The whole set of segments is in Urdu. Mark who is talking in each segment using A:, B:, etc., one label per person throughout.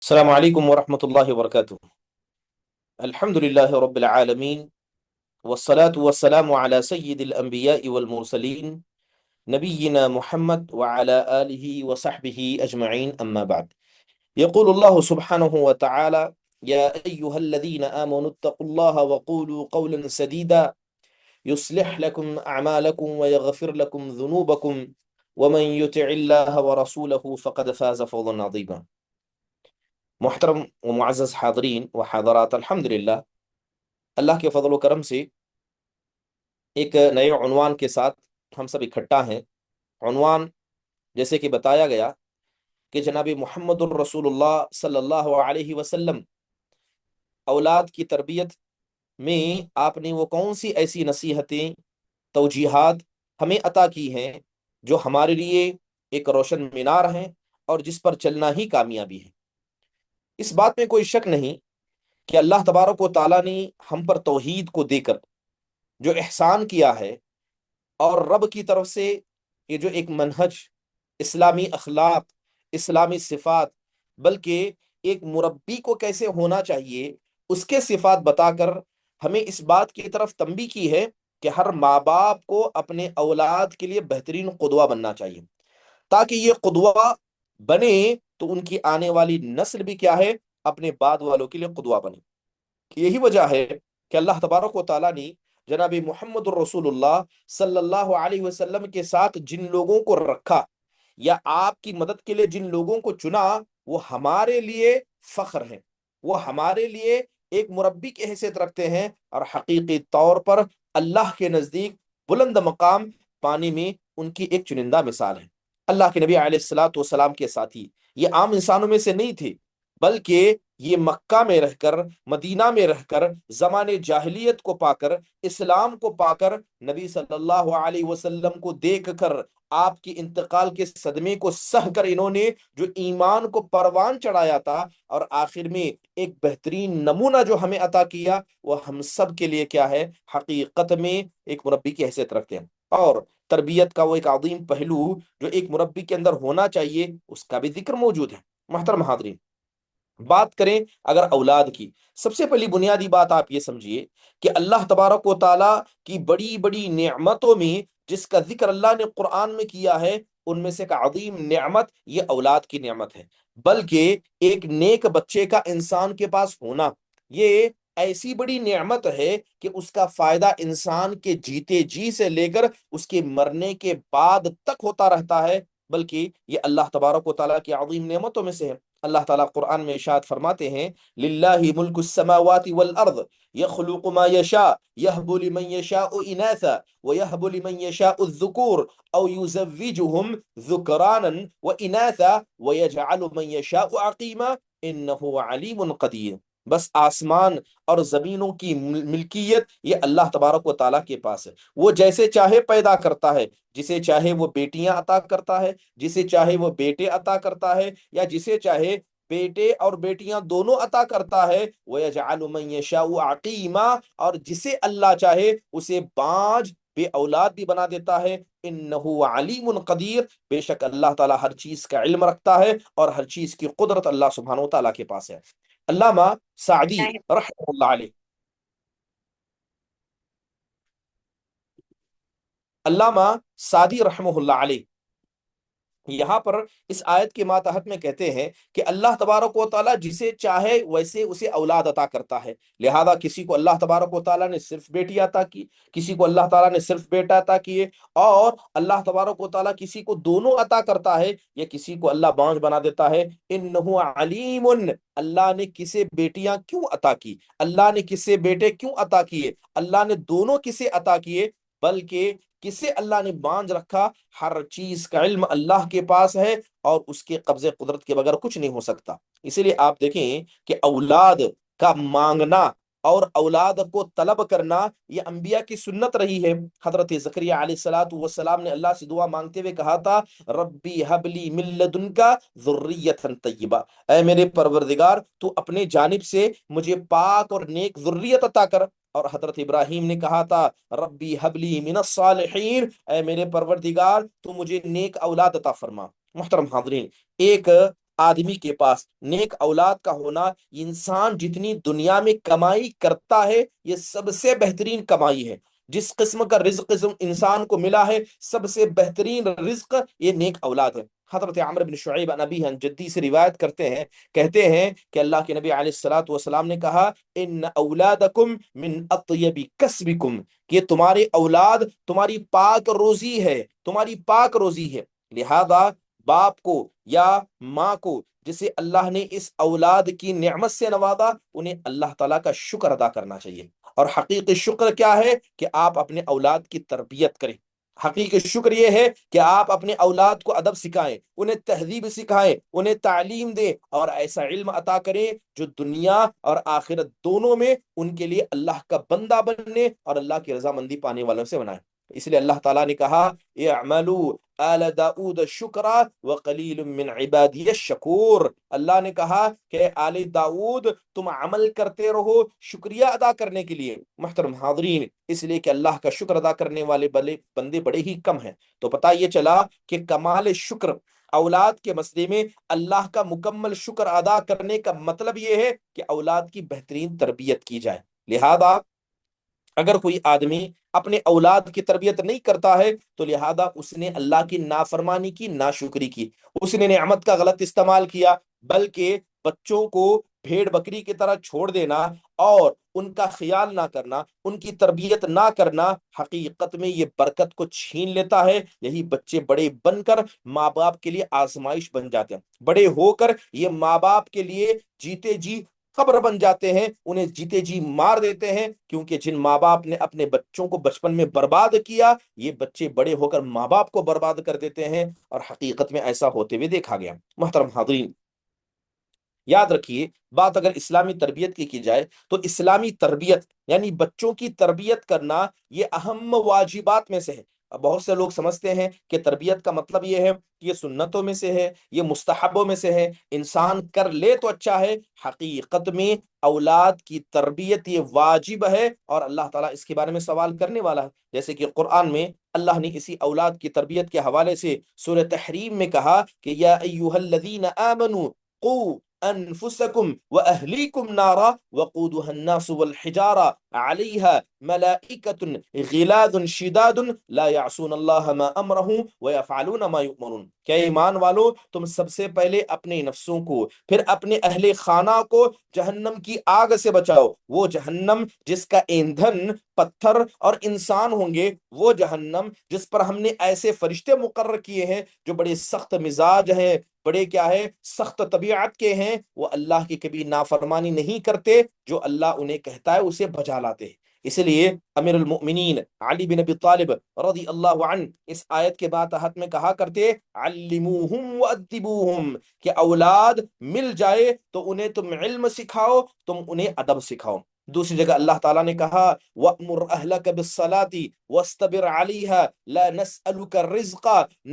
A: السلام علیکم ورحمۃ اللہ وبرکاتہ۔ الحمد للہ رب العالمین، والصلاة والسلام على سید الانبیاء والمرسلین، نبینا محمد وعلى آلہ وصحبہ اجمعین، اما بعد۔ یقول اللہ سبحانہ وتعالی: یا ایہا الذین آمنوا اتقوا اللہ وقولوا قولا سدیدا يصلح لكم اعمالکم ویغفر لكم ذنوبکم ومن یطع اللہ ورسولہ فقد فاز فوزا عظیما۔ محترم و معزز حاضرین و حاضرات، الحمدللہ اللہ کے فضل و کرم سے ایک نئے عنوان کے ساتھ ہم سب اکٹھا ہیں۔ عنوان جیسے کہ بتایا گیا کہ جناب محمد الرسول اللہ صلی اللہ علیہ وسلم اولاد کی تربیت میں آپ نے وہ کون سی ایسی نصیحتیں، توجیہات ہمیں عطا کی ہیں جو ہمارے لیے ایک روشن مینار ہیں اور جس پر چلنا ہی کامیابی ہے۔ اس بات میں کوئی شک نہیں کہ اللہ تبارک و تعالیٰ نے ہم پر توحید کو دے کر جو احسان کیا ہے، اور رب کی طرف سے یہ جو ایک منہج، اسلامی اخلاق، اسلامی صفات، بلکہ ایک مربی کو کیسے ہونا چاہیے اس کے صفات بتا کر ہمیں اس بات کی طرف تنبیہ کی ہے کہ ہر ماں باپ کو اپنے اولاد کے لیے بہترین قدوہ بننا چاہیے، تاکہ یہ قدوہ بنے تو ان کی آنے والی نسل بھی کیا ہے، اپنے بعد والوں کے لیے قدوہ بنے۔ یہی وجہ ہے کہ اللہ تبارک و تعالیٰ نے جناب محمد الرسول اللہ صلی اللہ علیہ وسلم کے ساتھ جن لوگوں کو رکھا یا آپ کی مدد کے لیے جن لوگوں کو چنا، وہ ہمارے لیے فخر ہیں، وہ ہمارے لیے ایک مربی کی حیثیت رکھتے ہیں، اور حقیقی طور پر اللہ کے نزدیک بلند مقام پانے میں ان کی ایک چنندہ مثال ہے۔ اللہ کے نبی علیہ الصلوۃ والسلام کے ساتھی یہ عام انسانوں میں سے نہیں تھے، بلکہ یہ مکہ میں رہ کر، مدینہ میں رہ کر، زمانے جاہلیت کو پا کر، اسلام کو پا کر، نبی صلی اللہ علیہ وسلم کو دیکھ کر، آپ کی انتقال کے صدمے کو سہ کر انہوں نے جو ایمان کو پروان چڑھایا تھا، اور آخر میں ایک بہترین نمونہ جو ہمیں عطا کیا، وہ ہم سب کے لیے کیا ہے، حقیقت میں ایک مربی کی حیثیت رکھتے ہیں۔ اور تربیت کا وہ ایک عظیم پہلو جو ایک مربی کے اندر ہونا چاہیے، اس کا بھی ذکر موجود ہے۔ محترم حاضرین، بات کریں اگر اولاد کی، سب سے پہلی بنیادی بات آپ یہ سمجھیے کہ اللہ تبارک و تعالیٰ کی بڑی بڑی نعمتوں میں جس کا ذکر اللہ نے قرآن میں کیا ہے، ان میں سے ایک عظیم نعمت یہ اولاد کی نعمت ہے۔ بلکہ ایک نیک بچے کا انسان کے پاس ہونا یہ ایسی بڑی نعمت ہے کہ اس کا فائدہ انسان کے جیتے جی سے لے کر اس کے مرنے کے بعد تک ہوتا رہتا ہے، بلکہ یہ اللہ تبارک و تعالیٰ کی عظیم نعمتوں میں سے ہے۔ اللہ تعالیٰ قرآن میں ارشاد فرماتے ہیں: للہ ملک السماوات والارض یخلق ما یشاء یہب لمن یشاء اناثا ویہب لمن یشاء الذکور او یزوجہم ذکرانا واناثا ویجعل من یشاء عقیما انہ علیم قدیر۔ بس آسمان اور زمینوں کی ملکیت یہ اللہ تبارک و تعالیٰ کے پاس ہے۔ وہ جیسے چاہے پیدا کرتا ہے، جسے چاہے وہ بیٹیاں عطا کرتا ہے، جسے چاہے وہ بیٹے عطا کرتا ہے، یا جسے چاہے بیٹے اور بیٹیاں دونوں عطا کرتا ہے۔ وَيَجْعَلُ مَن يَشَاءُ عَقِيمًا، اور جسے اللہ چاہے اسے بانجھ بے اولاد بھی بنا دیتا ہے۔ انہ علیم قدیر، بے شک اللہ تعالیٰ ہر چیز کا علم رکھتا ہے، اور ہر چیز کی قدرت اللہ سبحانہ و تعالیٰ کے پاس ہے۔ علامہ سعدی رحمہ اللہ علیہ، علامہ سعدی رحمہ اللہ علیہ یہاں پر اس آیت کے ماتحت میں کہتے ہیں کہ اللہ تبارک و تعالیٰ جسے چاہے ویسے اسے اولاد عطا کرتا ہے۔ لہذا کسی کو اللہ تبارک و تعالیٰ نے صرف بیٹی عطا کی، کسی کو اللہ تعالیٰ نے صرف بیٹا عطا کیے، اور اللہ تبارک و تعالیٰ کسی کو دونوں عطا کرتا ہے، یا کسی کو اللہ بانجھ بنا دیتا ہے۔ انہ علیم، اللہ نے کسے بیٹیاں کیوں عطا کی، اللہ نے کسے بیٹے کیوں عطا کیے، اللہ نے دونوں کسے عطا کیے، بلکہ کسے اللہ نے بانجھ رکھا، ہر چیز کا علم اللہ کے پاس ہے، اور اس کے قبضے قدرت کے بغیر کچھ نہیں ہو سکتا۔ اسی لیے آپ دیکھیں کہ اولاد کا مانگنا اور اولاد کو طلب کرنا یہ انبیاء کی سنت رہی ہے۔ حضرت زکریا علیہ الصلوۃ والسلام نے اللہ سے دعا مانگتے ہوئے کہا تھا: ربی حب لی من لدنک ذریۃ طیبہ، اے میرے پروردگار تو اپنے جانب سے مجھے پاک اور نیک ذریت عطا کر۔ اور حضرت ابراہیم نے کہا تھا: ربی حب لی من الصالحین، اے میرے پروردگار تو مجھے نیک اولاد عطا فرما۔ محترم حاضرین، ایک آدمی کے پاس نیک اولاد کا ہونا، انسان جتنی دنیا میں کمائی کرتا ہے یہ سب سے بہترین کمائی ہے۔ جس قسم کا رزق انسان کو ملا ہے، سب سے بہترین رزق یہ نیک اولاد ہے۔ حضرت عمرو بن شعیب عن ابیہ عن جدی سے روایت کرتے ہیں، کہتے ہیں کہ اللہ کے نبی علیہ الصلوۃ والسلام نے کہا ان اولادکم من اطیب کسبکم، کہ تمہارے اولاد تمہاری پاک روزی ہے، تمہاری پاک روزی ہے۔ لہذا باپ کو یا ماں کو جسے اللہ نے اس اولاد کی نعمت سے نوازا، انہیں اللہ تعالیٰ کا شکر ادا کرنا چاہیے۔ اور حقیقی شکر کیا ہے؟ کہ آپ اپنے اولاد کی تربیت کریں۔ حقیقی شکر یہ ہے کہ آپ اپنے اولاد کو ادب سکھائیں، انہیں تہذیب سکھائیں، انہیں تعلیم دیں، اور ایسا علم عطا کریں جو دنیا اور آخرت دونوں میں ان کے لیے اللہ کا بندہ بننے اور اللہ کی رضامندی پانے والوں سے بنائیں۔ اس لیے اللہ تعالیٰ نے کہا اعملوا آل داؤد شکرا وقلیل من عبادی الشکور۔ اللہ نے کہا کہ آل داؤد تم عمل کرتے رہو شکریہ ادا کرنے کے لیے۔ محترم حاضرین، اس لیے کہ اللہ کا شکر ادا کرنے والے بندے بڑے ہی کم ہیں۔ تو پتہ یہ چلا کہ کمال شکر اولاد کے مسئلے میں اللہ کا مکمل شکر ادا کرنے کا مطلب یہ ہے کہ اولاد کی بہترین تربیت کی جائے۔ لہذا اگر کوئی آدمی اپنے اولاد کی تربیت نہیں کرتا ہے تو لہذا اس نے اللہ کی نافرمانی کی، ناشکری کی، اس نے نعمت کا غلط استعمال کیا۔ بلکہ بچوں کو بھیڑ بکری کی طرح چھوڑ دینا اور ان کا خیال نہ کرنا، ان کی تربیت نہ کرنا، حقیقت میں یہ برکت کو چھین لیتا ہے۔ یہی بچے بڑے بن کر ماں باپ کے لیے آزمائش بن جاتے ہیں، بڑے ہو کر یہ ماں باپ کے لیے جیتے جی قبر بن جاتے ہیں، انہیں جیتے جی مار دیتے ہیں، کیونکہ جن ماں باپ نے اپنے بچوں کو بچپن میں برباد کیا، یہ بچے بڑے ہو کر ماں باپ کو برباد کر دیتے ہیں، اور حقیقت میں ایسا ہوتے ہوئے دیکھا گیا۔ محترم حاضرین، یاد رکھیے، بات اگر اسلامی تربیت کی جائے تو اسلامی تربیت یعنی بچوں کی تربیت کرنا یہ اہم واجبات میں سے ہے۔ بہت سے لوگ سمجھتے ہیں کہ تربیت کا مطلب یہ ہے کہ یہ سنتوں میں سے ہے، یہ مستحبوں میں سے ہے، انسان کر لے تو اچھا ہے۔ حقیقت میں اولاد کی تربیت یہ واجب ہے، اور اللہ تعالیٰ اس کے بارے میں سوال کرنے والا ہے۔ جیسے کہ قرآن میں اللہ نے اسی اولاد کی تربیت کے حوالے سے سورہ تحریم میں کہا کہ یا ایھا الذین آمنوا قوا انفسکم واہلیکم نارا وقودها الناس والحجارہ علیہا ملائکۃ غلاظ شداد لا یعصون اللہ ما امرهم ویفعلون ما یؤمرون۔ کہ ایمان والو، تم سب سے پہلے اپنے نفسوں کو پھر اپنے اہل خانہ کو جہنم کی آگ سے بچاؤ۔ وہ جہنم جس کا ایندھن پتھر اور انسان ہوں گے، وہ جہنم جس پر ہم نے ایسے فرشتے مقرر کیے ہیں جو بڑے سخت مزاج ہیں، بڑے کیا ہے، سخت طبیعت کے ہیں، وہ اللہ کی کبھی نافرمانی نہیں کرتے، جو اللہ انہیں کہتا ہے اسے بجا لاتے ہیں۔ اس لیے امیر المؤمنین علی بن ابی طالب رضی اللہ عنہ اس آیت کے بعد تحت میں کہا کرتے علموہم وادبوہم، کہ اولاد مل جائے تو انہیں تم علم سکھاؤ، تم انہیں ادب سکھاؤ۔ دوسری جگہ اللہ تعالیٰ نے کہا وَأْمُرْ أَهْلَكَ بِالصَّلَاةِ وَاسْتَبِرْ عَلَيْهَا لَا نَسْأَلُكَ الرِّزْقَ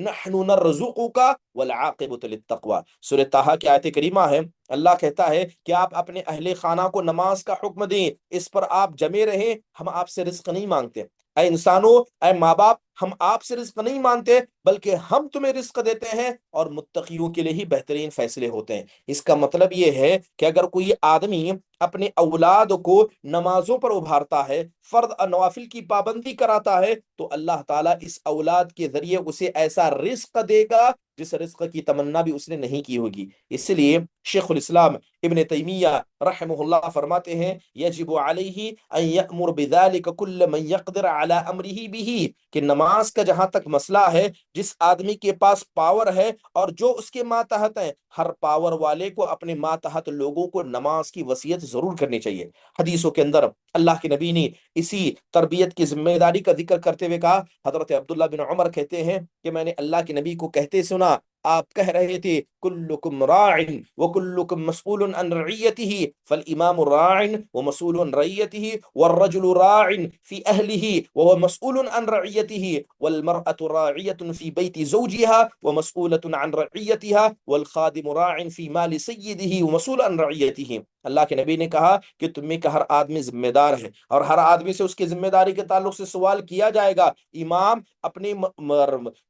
A: نَحْنُ نَرْزُقُكَ وَالْعَاقِبَةُ لِلتَّقْوَى۔ سورہ طٰہٰ کی آیت کریمہ ہے، اللہ کہتا ہے کہ آپ اپنے اہل خانہ کو نماز کا حکم دیں، اس پر آپ جمے رہیں، ہم آپ سے رزق نہیں مانگتے۔ اے انسانوں، اے ماں باپ، ہم آپ سے رزق نہیں مانتے بلکہ ہم تمہیں رزق دیتے ہیں، اور متقیوں کے لیے ہی بہترین فیصلے ہوتے ہیں۔ اس کا مطلب یہ ہے کہ اگر کوئی آدمی اپنے اولاد کو نمازوں پر ابھارتا ہے، فرض اور نوافل کی پابندی کراتا ہے، تو اللہ تعالیٰ اس اولاد کے ذریعے اسے ایسا رزق دے گا جس رزق کی تمنا بھی اس نے نہیں کی ہوگی۔ اس لیے شیخ الاسلام ابن تیمیہ رحمہ اللہ فرماتے ہیں یجب علیہ ان یأمر بذلک کل من یقدر علی امرہ بہ، کہ نماز کا جہاں تک مسئلہ ہے، جس آدمی کے پاس پاور ہے اور جو اس کے ماتحت ہیں، ہر پاور والے کو اپنے ماتحت لوگوں کو نماز کی وصیت ضرور کرنی چاہیے۔ حدیثوں کے اندر اللہ کے نبی نے اسی تربیت کی ذمہ داری کا ذکر کرتے ہوئے کہا، حضرت عبداللہ بن عمر کہتے ہیں کہ میں نے اللہ کے نبی کو کہتے سنا، آپ کہہ رہے تھے کلکم راع وکلکم مسئول عن رعیتہ فالامام راع ومسئول عن رعیتہ والرجل راع فی اہلہ وهو مسئول عن رعیتہ والمرأة راعیة فی بیت زوجها ومسئولة عن رعیتها والخادم راع فی مال سیدہ ومسئول عن رعیتہ۔ اللہ کے نبی نے کہا کہ تم میں کا ہر آدمی ذمہ دار ہے، اور ہر آدمی سے اس کی ذمہ داری کے تعلق سے سوال کیا جائے گا۔ امام اپنے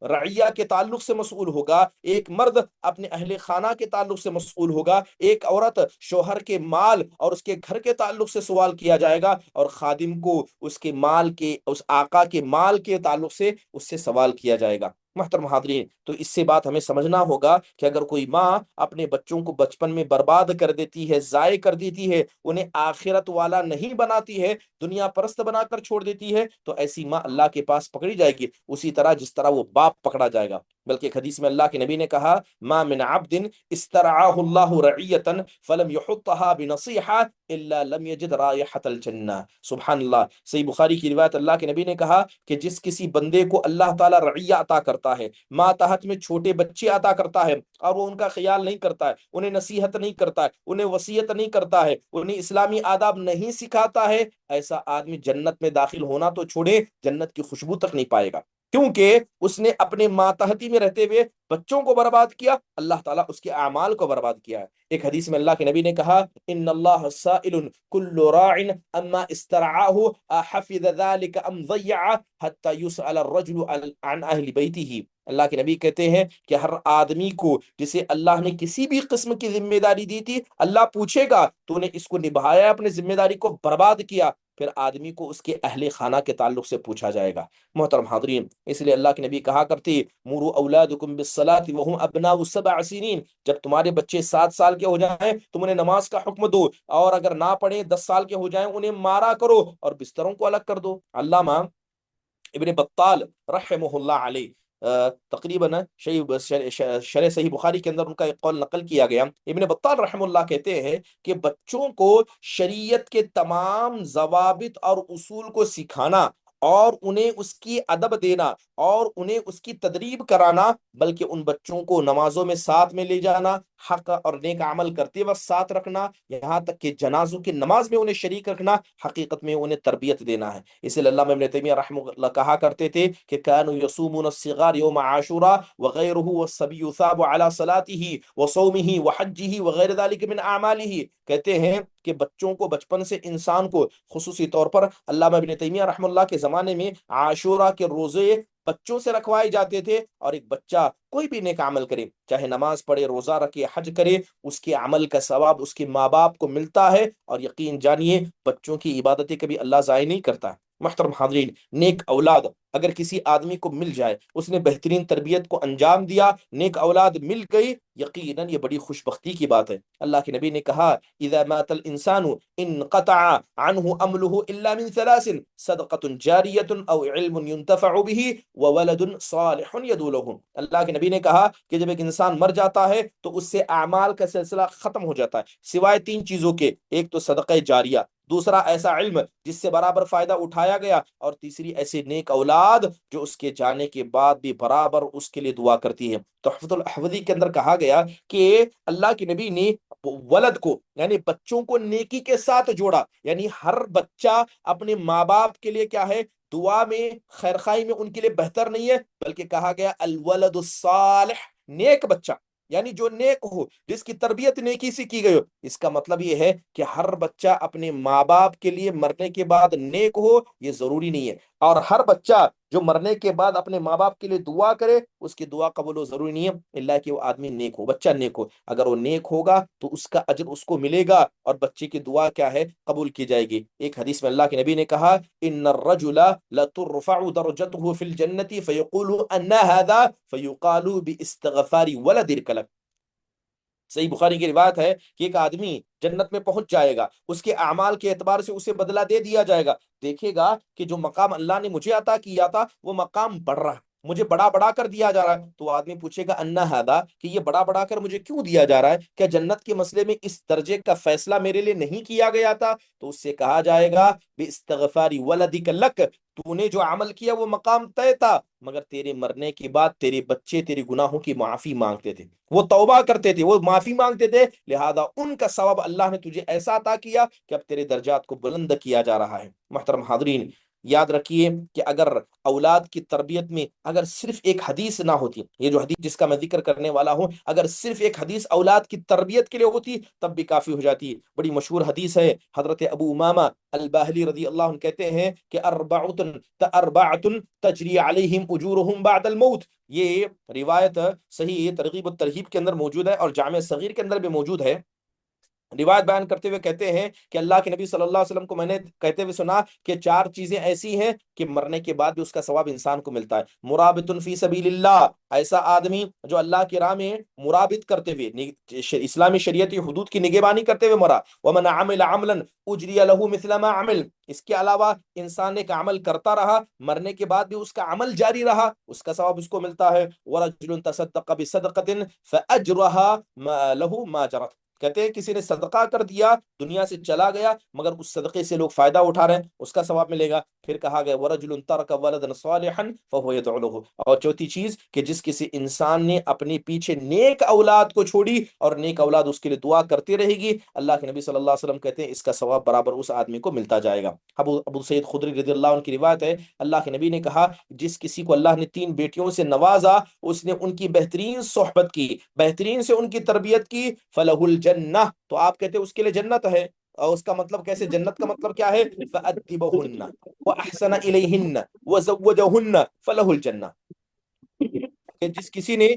A: رعیہ کے تعلق سے مسئول ہوگا، ایک مرد اپنے اہل خانہ کے تعلق سے مسئول ہوگا، ایک عورت شوہر کے مال اور اس کے گھر کے تعلق سے سوال کیا جائے گا، اور خادم کو اس کے مال کے، اس آقا کے مال کے تعلق سے اس سے سوال کیا جائے گا۔ محترم حاضرین، تو اس سے بات ہمیں سمجھنا ہوگا کہ اگر کوئی ماں اپنے بچوں کو بچپن میں برباد کر دیتی ہے، ضائع کر دیتی ہے، انہیں آخرت والا نہیں بناتی ہے، دنیا پرست بنا کر چھوڑ دیتی ہے، تو ایسی ماں اللہ کے پاس پکڑی جائے گی، اسی طرح جس طرح وہ باپ پکڑا جائے گا۔ بلکہ ایک حدیث میں اللہ کے نبی نے کہا، ما من عبد استرعاه اللہ رعیتا فلم يحطها بنصیحة الا لم يجد رائحة الجنہ۔ سبحان اللہ، صحیح بخاری کی روایت، اللہ کے نبی نے کہا کہ جس کسی بندے کو اللہ تعالیٰ رعیہ عطا کرتا ہے، ماتحت میں چھوٹے بچے عطا کرتا ہے، اور وہ ان کا خیال نہیں کرتا ہے، انہیں نصیحت نہیں کرتا ہے، انہیں وصیت نہیں کرتا ہے، انہیں اسلامی آداب نہیں سکھاتا ہے، ایسا آدمی جنت میں داخل ہونا تو چھوڑے، جنت کی خوشبو تک نہیں پائے گا، کیونکہ اس نے اپنے ماتحتی میں رہتے ہوئے بچوں کو برباد کیا، اللہ تعالیٰ اس کے اعمال کو برباد کیا ہے۔ ایک حدیث میں اللہ کے نبی نے کہا، ان اللہ سائل کل راع اما استرعاه احفظ ذلك ام ضيعه حتى يسأل الرجل عن اہل بیته۔ اللہ کے نبی کہتے ہیں کہ ہر آدمی کو جسے اللہ نے کسی بھی قسم کی ذمہ داری دی تھی، اللہ پوچھے گا تو نے اس کو نبھایا، اپنے ذمہ داری کو برباد کیا، پھر آدمی کو اس کے اہل خانہ کے تعلق سے پوچھا جائے گا۔ محترم حاضرین، اس لیے اللہ کے نبی کہا کرتے، مروا اولادکم بالصلاۃ وهم ابناء 7 سنین، جب تمہارے بچے 7 سال کے ہو جائیں تم انہیں نماز کا حکم دو، اور اگر نہ پڑھیں 10 سال کے ہو جائیں انہیں مارا کرو اور بستروں کو الگ کر دو۔ علامہ ابن بطال رحمہ اللہ علیہ، تقریباً شرح صحیح بخاری کے اندر ان کا ایک قول نقل کیا گیا، ابن بطال رحمہ اللہ کہتے ہیں کہ بچوں کو شریعت کے تمام ضوابط اور اصول کو سکھانا، اور انہیں اس کی ادب دینا، اور انہیں اس کی تدریب کرانا، بلکہ ان بچوں کو نمازوں میں ساتھ میں لے جانا، حق اور نیک عمل کرتے وقت ساتھ رکھنا، یہاں تک کہ جنازوں کی نماز میں انہیں شریک رکھنا، حقیقت میں انہیں تربیت دینا ہے۔ اس لیے علامہ ابن تیمیہ رحمہ اللہ کہا کرتے تھے کہ كانوا يصومون الصغار يوم عاشوراء وغيره والصبي يثاب على صلاته وصومه وحجه وغير ذلك من اعماله۔ کہتے ہیں کہ بچوں کو بچپن سے انسان کو، خصوصی طور پر علامہ ابن تیمیہ رحمہ اللہ کے زمانے میں عاشورہ کے روزے بچوں سے رکھوائے جاتے تھے، اور ایک بچہ کوئی بھی نیک عمل کرے، چاہے نماز پڑھے، روزہ رکھے، حج کرے، اس کے عمل کا ثواب اس کے ماں باپ کو ملتا ہے، اور یقین جانیے بچوں کی عبادتیں کبھی اللہ ضائع نہیں کرتا۔ محترم حاضرین، نیک اولاد اگر کسی آدمی کو مل جائے، اس نے بہترین تربیت کو انجام دیا، نیک اولاد مل گئی، یقیناً یہ بڑی خوش بختی کی بات ہے۔ اللہ کے نبی نے کہا، اذا مات الانسان انقطع عنه عمله الا من 3، صدقۃ جاریۃ او علم ينتفع به وولد صالح يدعو له۔ اللہ کے نبی نے کہا کہ جب ایک انسان مر جاتا ہے تو اس سے اعمال کا سلسلہ ختم ہو جاتا ہے، سوائے 3 چیزوں کے، ایک تو صدقہ جاریہ، دوسرا ایسا علم جس سے برابر فائدہ اٹھایا گیا، اور تیسری ایسے نیک اولاد جو اس کے جانے کے بعد بھی برابر اس کے لیے دعا کرتی ہے۔ تحفۃ الاحوذی کے اندر کہا گیا کہ اللہ کے نبی نے ولد کو، یعنی بچوں کو نیکی کے ساتھ جوڑا، یعنی ہر بچہ اپنے ماں باپ کے لیے کیا ہے، دعا میں، خیرخواہی میں ان کے لیے بہتر نہیں ہے، بلکہ کہا گیا الولد الصالح، نیک بچہ، یعنی جو نیک ہو، جس کی تربیت نیکی سے کی گئی ہو۔ اس کا مطلب یہ ہے کہ ہر بچہ اپنے ماں باپ کے لیے مرنے کے بعد نیک ہو، یہ ضروری نہیں ہے، اور ہر بچہ جو مرنے کے بعد اپنے ماں باپ کے لیے دعا کرے، اس کی دعا قبول ہو، ضروری نہیں ہے اللہ کہ وہ آدمی نیک ہو، بچہ نیک ہو۔ اگر وہ نیک ہوگا تو اس کا اجر اس کو ملے گا، اور بچے کی دعا کیا ہے، قبول کی جائے گی۔ ایک حدیث میں اللہ کے نبی نے کہا، ان الرجل لترفع درجته في الجنة فيقول ان هذا فيقال باستغفار ولدك لك۔ صحیح بخاری کی روایت ہے کہ ایک آدمی جنت میں پہنچ جائے گا، اس کے اعمال کے اعتبار سے اسے بدلہ دے دیا جائے گا، دیکھے گا کہ جو مقام اللہ نے مجھے عطا کیا تھا وہ مقام بڑھ رہا ہے، مجھے بڑا بڑا کر دیا جا رہا ہے، تو آدمی پوچھے گا انا ہذا، کہ یہ بڑا بڑا کر مجھے کیوں دیا جا رہا ہے، کیا جنت کے مسئلے میں اس درجے کا فیصلہ میرے لیے نہیں کیا گیا تھا؟ تو اس سے کہا جائے گا باستغفار ولدک لک، تو نے جو عمل کیا وہ مقام طے تھا، مگر تیرے مرنے کے بعد تیرے بچے تیرے گناہوں کی معافی مانگتے تھے، وہ توبہ کرتے تھے، وہ معافی مانگتے تھے، لہذا ان کا ثواب اللہ نے تجھے ایسا عطا کیا کہ اب تیرے درجات کو بلند کیا جا رہا ہے۔ محترم حاضرین، یاد رکھیے کہ اگر اولاد کی تربیت میں اگر صرف ایک حدیث نہ ہوتی، یہ جو حدیث جس کا میں ذکر کرنے والا ہوں، اگر صرف ایک حدیث اولاد کی تربیت کے لیے ہوتی تب بھی کافی ہو جاتی۔ بڑی مشہور حدیث ہے، حضرت ابو امامہ الباہلی رضی اللہ عنہ کہتے ہیں کہ اربعۃ تجری علیہم اجورہم بعد الموت۔ یہ روایت صحیح ترغیب و ترہیب کے اندر موجود ہے اور جامع صغیر کے اندر بھی موجود ہے۔ روایت بیان کرتے ہوئے کہتے ہیں کہ اللہ کے نبی صلی اللہ علیہ وسلم کو میں نے کہتے ہوئے سنا کہ چار چیزیں ایسی ہیں کہ مرنے کے بعد بھی اس کا ثواب انسان کو ملتا ہے۔ مرابط فی سبیل اللہ، ایسا آدمی جو اللہ کی راہ میں مرابط کرتے ہوئے اسلامی شریعتی حدود کی نگہبانی کرتے ہوئے مرا۔ ومن عمل عملا اجری له مثل ما عمل، اس کے علاوہ انسان ایک عمل کرتا رہا، مرنے کے بعد بھی اس کا عمل جاری رہا، اس کا ثواب اس کو ملتا ہے۔ ورجل تصدق بصدقة فاجرها له ما جرت، کہتے ہیں کسی نے صدقہ کر دیا، دنیا سے چلا گیا، مگر اس صدقے سے لوگ فائدہ اٹھا رہے ہیں، اس کا ثواب ملے گا۔ پھر کہا گیا وَرَجُلٌ تَرَكَ وَلَدًا صَالِحًا فَهُوَ يَدْعُو لَهُ، اور چوتھی چیز کہ جس کسی انسان نے اپنے پیچھے نیک اولاد کو چھوڑی اور نیک اولاد اس کے لیے دعا کرتی رہے گی، اللہ کے نبی صلی اللہ علیہ وسلم کہتے ہیں اس کا ثواب برابر اس آدمی کو ملتا جائے گا۔ ابو سعید خدری رضی اللہ عنہ کی روایت ہے، اللہ کے نبی نے کہا جس کسی کو اللہ نے 3 بیٹیوں سے نوازا، اس نے ان کی بہترین صحبت کی، بہترین سے ان کی تربیت کی، فَلَهُ الْجَنَّةُ، تو آپ کہتے ہیں اس کے لیے جنت ہے۔ اور اس کا مطلب کیسے؟ جنت کا مطلب کیا ہے؟ فَأَدِّبَهُنَّ وَأَحْسَنَ إِلَيْهِنَّ وَزَوَّجَهُنَّ فَلَهُ الْجَنَّةُ، کہ جس کسی نے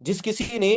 A: جس کسی نے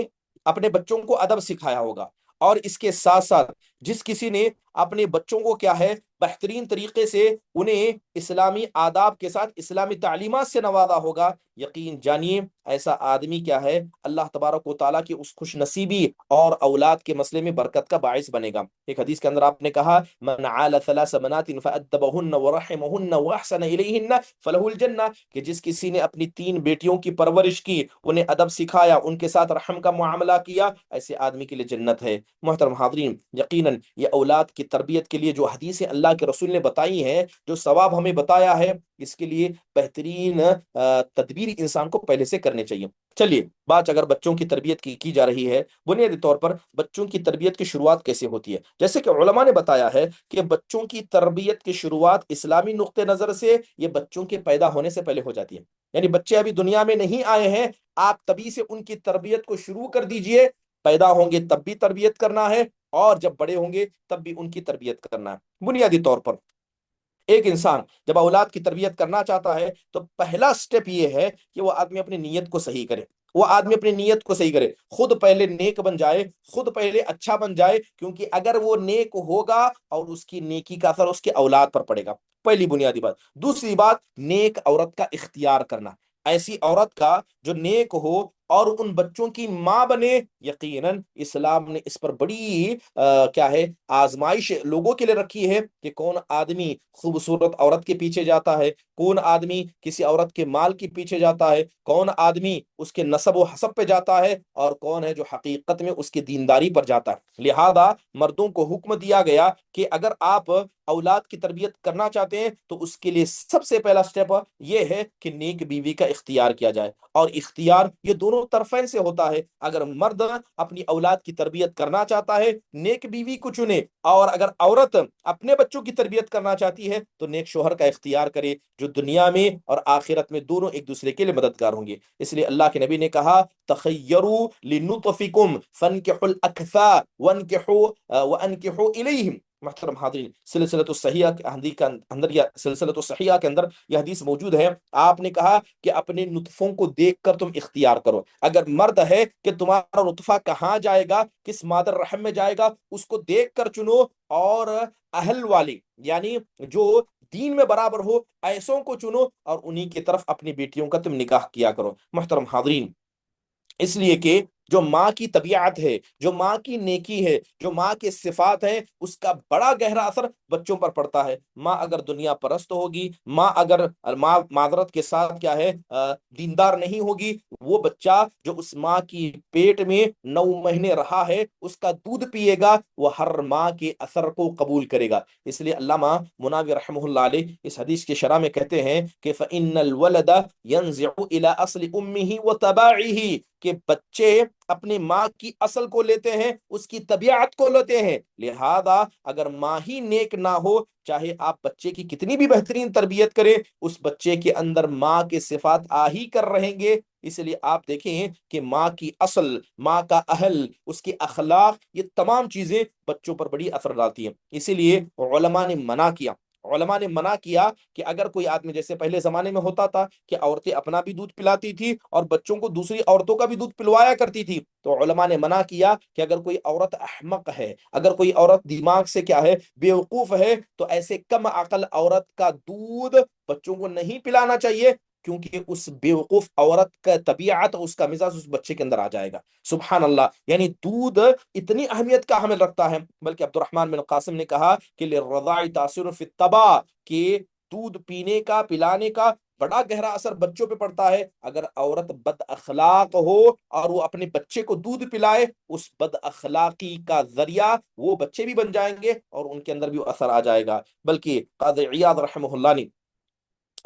A: اپنے بچوں کو ادب سکھایا ہوگا، اور اس کے ساتھ ساتھ جس کسی نے اپنے بچوں کو کیا ہے بہترین طریقے سے انہیں اسلامی آداب کے ساتھ اسلامی تعلیمات سے نوازا ہوگا، یقین جانیے ایسا آدمی کیا ہے اللہ تبارک و تعالیٰ کی اس خوش نصیبی اور اولاد کے مسئلے میں برکت کا باعث بنے گا۔ ایک حدیث کے اندر آپ نے کہا من عال 3 بنات فأدبهن ورحمهن واحسن الیہن فلہ الجنہ، کہ جس کسی نے اپنی 3 بیٹیوں کی پرورش کی، انہیں ادب سکھایا، ان کے ساتھ رحم کا معاملہ کیا، ایسے آدمی کے لیے جنت ہے۔ محترم حاضرین، یقیناً یہ اولاد کی تربیت کے لیے جو حدیثیں اللہ کے رسول نے بتائی ہیں، جو ثواب ہمیں بتایا ہے، اس کے لیے بہترین تدبیر انسان کو پہلے سے کرنے چاہیے۔ چلیے، بات اگر بچوں کی تربیت کی جا رہی ہے، بنیادی طور پر بچوں کی تربیت کی شروعات کیسے ہوتی ہے؟ جیسے کہ علماء نے بتایا ہے کہ بچوں کی تربیت کی شروعات اسلامی نقطہ نظر سے یہ بچوں کے پیدا ہونے سے پہلے ہو جاتی ہے۔ یعنی بچے ابھی دنیا میں نہیں آئے ہیں، آپ تبھی سے ان کی تربیت کو شروع کر دیجئے، پیدا ہوں گے تب بھی تربیت کرنا ہے، اور جب بڑے ہوں گے تب بھی ان کی تربیت کرنا ہے۔ بنیادی طور پر ایک انسان جب اولاد کی تربیت کرنا چاہتا ہے تو پہلا سٹیپ یہ ہے کہ وہ آدمی اپنی نیت کو صحیح کرے، وہ آدمی اپنی نیت کو صحیح کرے، خود پہلے نیک بن جائے، خود پہلے اچھا بن جائے، کیونکہ اگر وہ نیک ہوگا اور اس کی نیکی کا اثر اس کے اولاد پر پڑے گا، پہلی بنیادی بات۔ دوسری بات، نیک عورت کا اختیار کرنا، ایسی عورت کا جو نیک ہو اور ان بچوں کی ماں بنے، یقیناً اسلام نے اس پر بڑی کیا ہے آزمائش لوگوں کے لیے رکھی ہے کہ کون آدمی خوبصورت عورت کے پیچھے جاتا ہے، کون آدمی کسی عورت کے مال کے پیچھے جاتا ہے، کون آدمی اس کے نسب و حسب پہ جاتا ہے، اور کون ہے جو حقیقت میں اس کی دینداری پر جاتا ہے۔ لہذا مردوں کو حکم دیا گیا کہ اگر آپ اولاد کی تربیت کرنا چاہتے ہیں تو اس کے لیے سب سے پہلا سٹیپ یہ ہے کہ نیک بیوی کا اختیار کیا جائے، اور اختیار یہ دونوں طرفین سے ہوتا ہے۔ اگر مرد اپنی اولاد کی تربیت کرنا چاہتا ہے نیک بیوی کو چنے، اور اگر عورت اپنے بچوں کی تربیت کرنا چاہتی ہے تو نیک شوہر کا اختیار کرے، جو دنیا میں اور آخرت میں دونوں ایک دوسرے کے لیے مددگار ہوں گے۔ اس لیے اللہ کے نبی نے کہا تخیروا لنطفکم فانکحوا الاکفاء وانکحوا الیہم۔ محترم حاضرین، سلسلۃ الصحیحہ کے اندر یا سلسلۃ الصحیحہ کے اندر یہ حدیث موجود ہے، آپ نے کہا کہ اپنے نطفوں کو دیکھ کر تم اختیار کرو۔ اگر مرد ہے کہ تمہارا نطفہ کہاں جائے گا، کس مادر رحم میں جائے گا، اس کو دیکھ کر چنو، اور اہل والی یعنی جو دین میں برابر ہو ایسوں کو چنو، اور انہی کی طرف اپنی بیٹیوں کا تم نکاح کیا کرو۔ محترم حاضرین، اس لیے کہ جو ماں کی طبیعت ہے، جو ماں کی نیکی ہے، جو ماں کے صفات ہیں، اس کا بڑا گہرا اثر بچوں پر پڑتا ہے۔ ماں اگر دنیا پرست ہوگی، ماں اگر ماں معذرت کے ساتھ کیا ہے دیندار نہیں ہوگی، وہ بچہ جو اس ماں کی پیٹ میں 9 مہینے رہا ہے، اس کا دودھ پیے گا، وہ ہر ماں کے اثر کو قبول کرے گا۔ اس لیے علامہ مناوی رحمہ اللہ علیہ اس حدیث کی شرح میں کہتے ہیں کہ فَإِنَّ الْوَلَدَ يَنزِعُ إِلَىٰ أَصْلِ أُمِّهِ وَطَبَاعِهِ، کہ بچے اپنی ماں کی اصل کو لیتے ہیں، اس کی طبیعت کو لیتے ہیں۔ لہذا اگر ماں ہی نیک نہ ہو، چاہے آپ بچے کی کتنی بھی بہترین تربیت کریں، اس بچے کے اندر ماں کے صفات آ ہی کر رہیں گے۔ اس لیے آپ دیکھیں کہ ماں کی اصل، ماں کا اہل، اس کے اخلاق، یہ تمام چیزیں بچوں پر بڑی اثر ڈالتی ہیں۔ اسی لیے علماء نے منع کیا کہ اگر کوئی آدمی، جیسے پہلے زمانے میں ہوتا تھا کہ عورتیں اپنا بھی دودھ پلاتی تھی اور بچوں کو دوسری عورتوں کا بھی دودھ پلوایا کرتی تھی، تو علماء نے منع کیا کہ اگر کوئی عورت احمق ہے، اگر کوئی عورت دماغ سے کیا ہے بیوقوف ہے، تو ایسے کم عقل عورت کا دودھ بچوں کو نہیں پلانا چاہیے، کیونکہ اس بیوقوف عورت کا طبیعت، اس کا مزاج اس بچے کے اندر آ جائے گا۔ سبحان اللہ، یعنی دودھ اتنی اہمیت کا حامل رکھتا ہے، بلکہ عبد الرحمن بن قاسم نے کہا کہ للرضاع تاثر فی الطبع، کہ دودھ پینے کا، پلانے کا بڑا گہرا اثر بچوں پہ پڑتا ہے۔ اگر عورت بد اخلاق ہو اور وہ اپنے بچے کو دودھ پلائے، اس بد اخلاقی کا ذریعہ وہ بچے بھی بن جائیں گے اور ان کے اندر بھی وہ اثر آ جائے گا۔ بلکہ قاضی عیاض رحمہ اللہ نے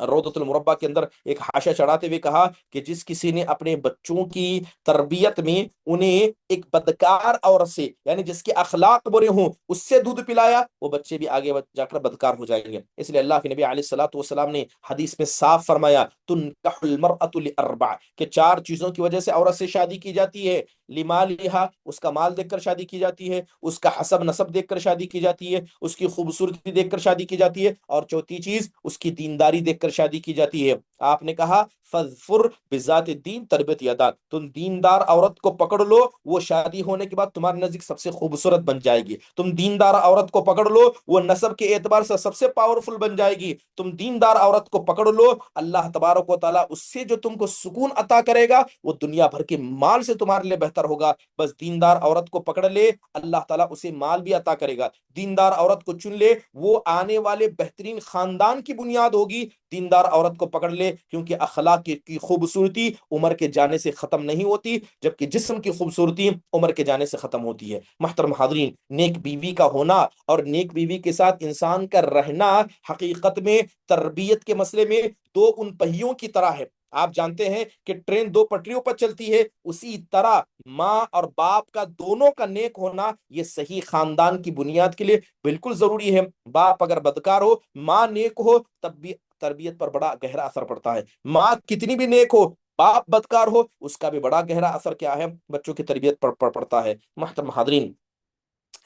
A: روضۃ المربع کے اندر ایک حاشیہ چڑھاتے ہوئے کہا کہ جس کسی نے اپنے بچوں کی تربیت میں انہیں ایک بدکار عورت سے، یعنی جس کے اخلاق برے ہوں، اس سے دودھ پلایا، وہ بچے بھی آگے جا کر بدکار ہو جائیں گے۔ اس لیے اللہ کے نبی علیہ الصلوۃ والسلام نے حدیث میں صاف فرمایا تنکح المرأة لاربع، کہ 4 چیزوں کی وجہ سے عورت سے شادی کی جاتی ہے۔ لمالہا، اس کا مال دیکھ کر شادی کی جاتی ہے، اس کا حسب نسب دیکھ کر شادی کی جاتی ہے، اس کی خوبصورتی دیکھ کر شادی کی جاتی ہے، اور چوتھی چیز اس کی دینداری دیکھ کر شادی کی جاتی ہے۔ آپ نے کہا فَظْفُرْ بِذَاتِ الدِّین تربت یدا، تم دیندار عورت کو پکڑ لو، وہ شادی ہونے کے بعد تمہارے نزدیک سب سے خوبصورت بن جائے گی۔ تم دیندار عورت کو پکڑ لو، وہ نسب کے اعتبار سے سب سے پاورفل بن جائے گی۔ تم دیندار عورت کو پکڑ لو، اللہ تبارک و تعالیٰ اس سے جو تم کو سکون عطا کرے گا، وہ دنیا بھر کے مال سے تمہارے لیے بہتر ہوگا۔ بس دیندار عورت کو پکڑ لے، اللہ تعالیٰ اسے مال بھی عطا کرے گا۔ دیندار عورت کو چن لے، وہ آنے والے بہترین خاندان کی بنیاد ہوگی۔ دیندار عورت کو پکڑ لے، کیونکہ اخلاق کی خوبصورتی عمر کے جانے سے ختم نہیں ہوتی، جبکہ جسم کی خوبصورتی عمر کے جانے سے ختم ہوتی ہے۔ محترم حاضرین، نیک بیوی کا ہونا اور نیک بیوی کے ساتھ انسان کا رہنا حقیقت میں تربیت کے مسئلے میں دو ان پہیوں کی طرح ہے۔ آپ جانتے ہیں کہ ٹرین 2 پٹریوں پر چلتی ہے، اسی طرح ماں اور باپ کا دونوں کا نیک ہونا یہ صحیح خاندان کی بنیاد کے لیے بالکل ضروری ہے۔ باپ اگر بدکار ہو، ماں نیک ہو، تب بھی تربیت پر بڑا گہرا اثر پڑتا ہے۔ ماں کتنی بھی نیک ہو، باپ بدکار ہو، اس کا بھی بڑا گہرا اثر کیا ہے؟ بچوں کی تربیت پر پڑتا ہے۔ محترم حاضرین،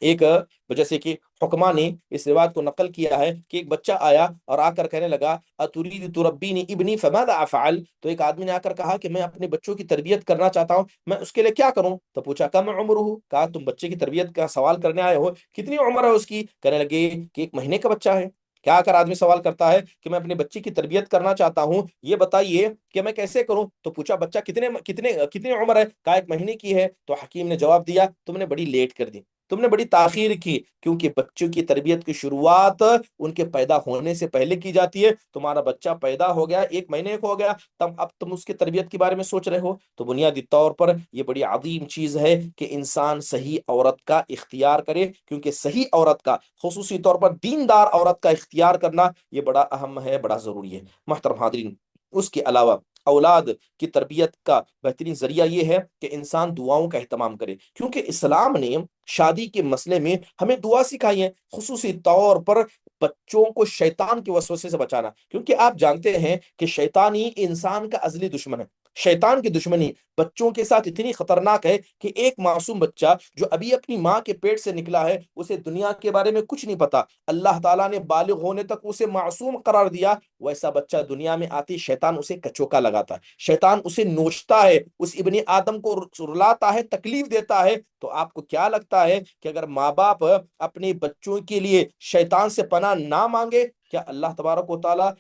A: ایک جیسے کہ حکما نے اس روایت کو نقل کیا ہے کہ ایک بچہ آیا اور آ کر کہنے لگا اتريد تربيني ابني فماذا افعل، تو ایک آدمی نے آ کر کہا کہ میں اپنے بچوں کی تربیت کرنا چاہتا ہوں، میں اس کے لیے کیا کروں؟ تو پوچھا کم عمرہ، کہا تم بچے کی تربیت کا سوال کرنے آئے ہو، کتنی عمر ہے اس کی؟ کہنے لگے کہ 1 مہینے کا بچہ ہے۔ کیا کر آدمی سوال کرتا ہے کہ میں اپنے بچے کی تربیت کرنا چاہتا ہوں، یہ بتائیے کہ میں کیسے کروں؟ تو پوچھا بچہ کتنے عمر ہے؟ کہا 1 مہینے کی ہے۔ تو حکیم نے جواب دیا تم نے بڑی لیٹ کر دی، تم نے بڑی تاخیر کی، کیونکہ بچوں کی تربیت کی شروعات ان کے پیدا ہونے سے پہلے کی جاتی ہے۔ تمہارا بچہ پیدا ہو گیا، 1 مہینے کو ہو گیا، اب تم اس کی تربیت کے بارے میں سوچ رہے ہو۔ تو بنیادی طور پر یہ بڑی عظیم چیز ہے کہ انسان صحیح عورت کا اختیار کرے، کیونکہ صحیح عورت کا، خصوصی طور پر دیندار عورت کا اختیار کرنا یہ بڑا اہم ہے، بڑا ضروری ہے۔ محترم حاضرین، اس کے علاوہ اولاد کی تربیت کا بہترین ذریعہ یہ ہے کہ انسان دعاؤں کا اہتمام کرے، کیونکہ اسلام نے شادی کے مسئلے میں ہمیں دعا سکھائی ہے، خصوصی طور پر بچوں کو شیطان کے وسوسے سے بچانا، کیونکہ آپ جانتے ہیں کہ شیطان ہی انسان کا ازلی دشمن ہے۔ شیطان کی دشمنی بچوں کے ساتھ اتنی خطرناک ہے کہ ایک معصوم بچہ جو ابھی اپنی ماں کے پیٹ سے نکلا ہے، اسے دنیا کے بارے میں کچھ نہیں پتا، اللہ تعالیٰ نے بالغ ہونے تک اسے معصوم قرار دیا، ویسا بچہ دنیا میں آتی شیطان اسے کچوکا لگاتا ہے، شیطان اسے نوچتا ہے، اس ابن آدم کو رلاتا ہے، تکلیف دیتا ہے۔ تو آپ کو کیا لگتا ہے کہ اگر ماں باپ اپنے بچوں کے لیے شیطان سے پناہ نہ مانگے کیا اللہ تبارک و تعالیٰ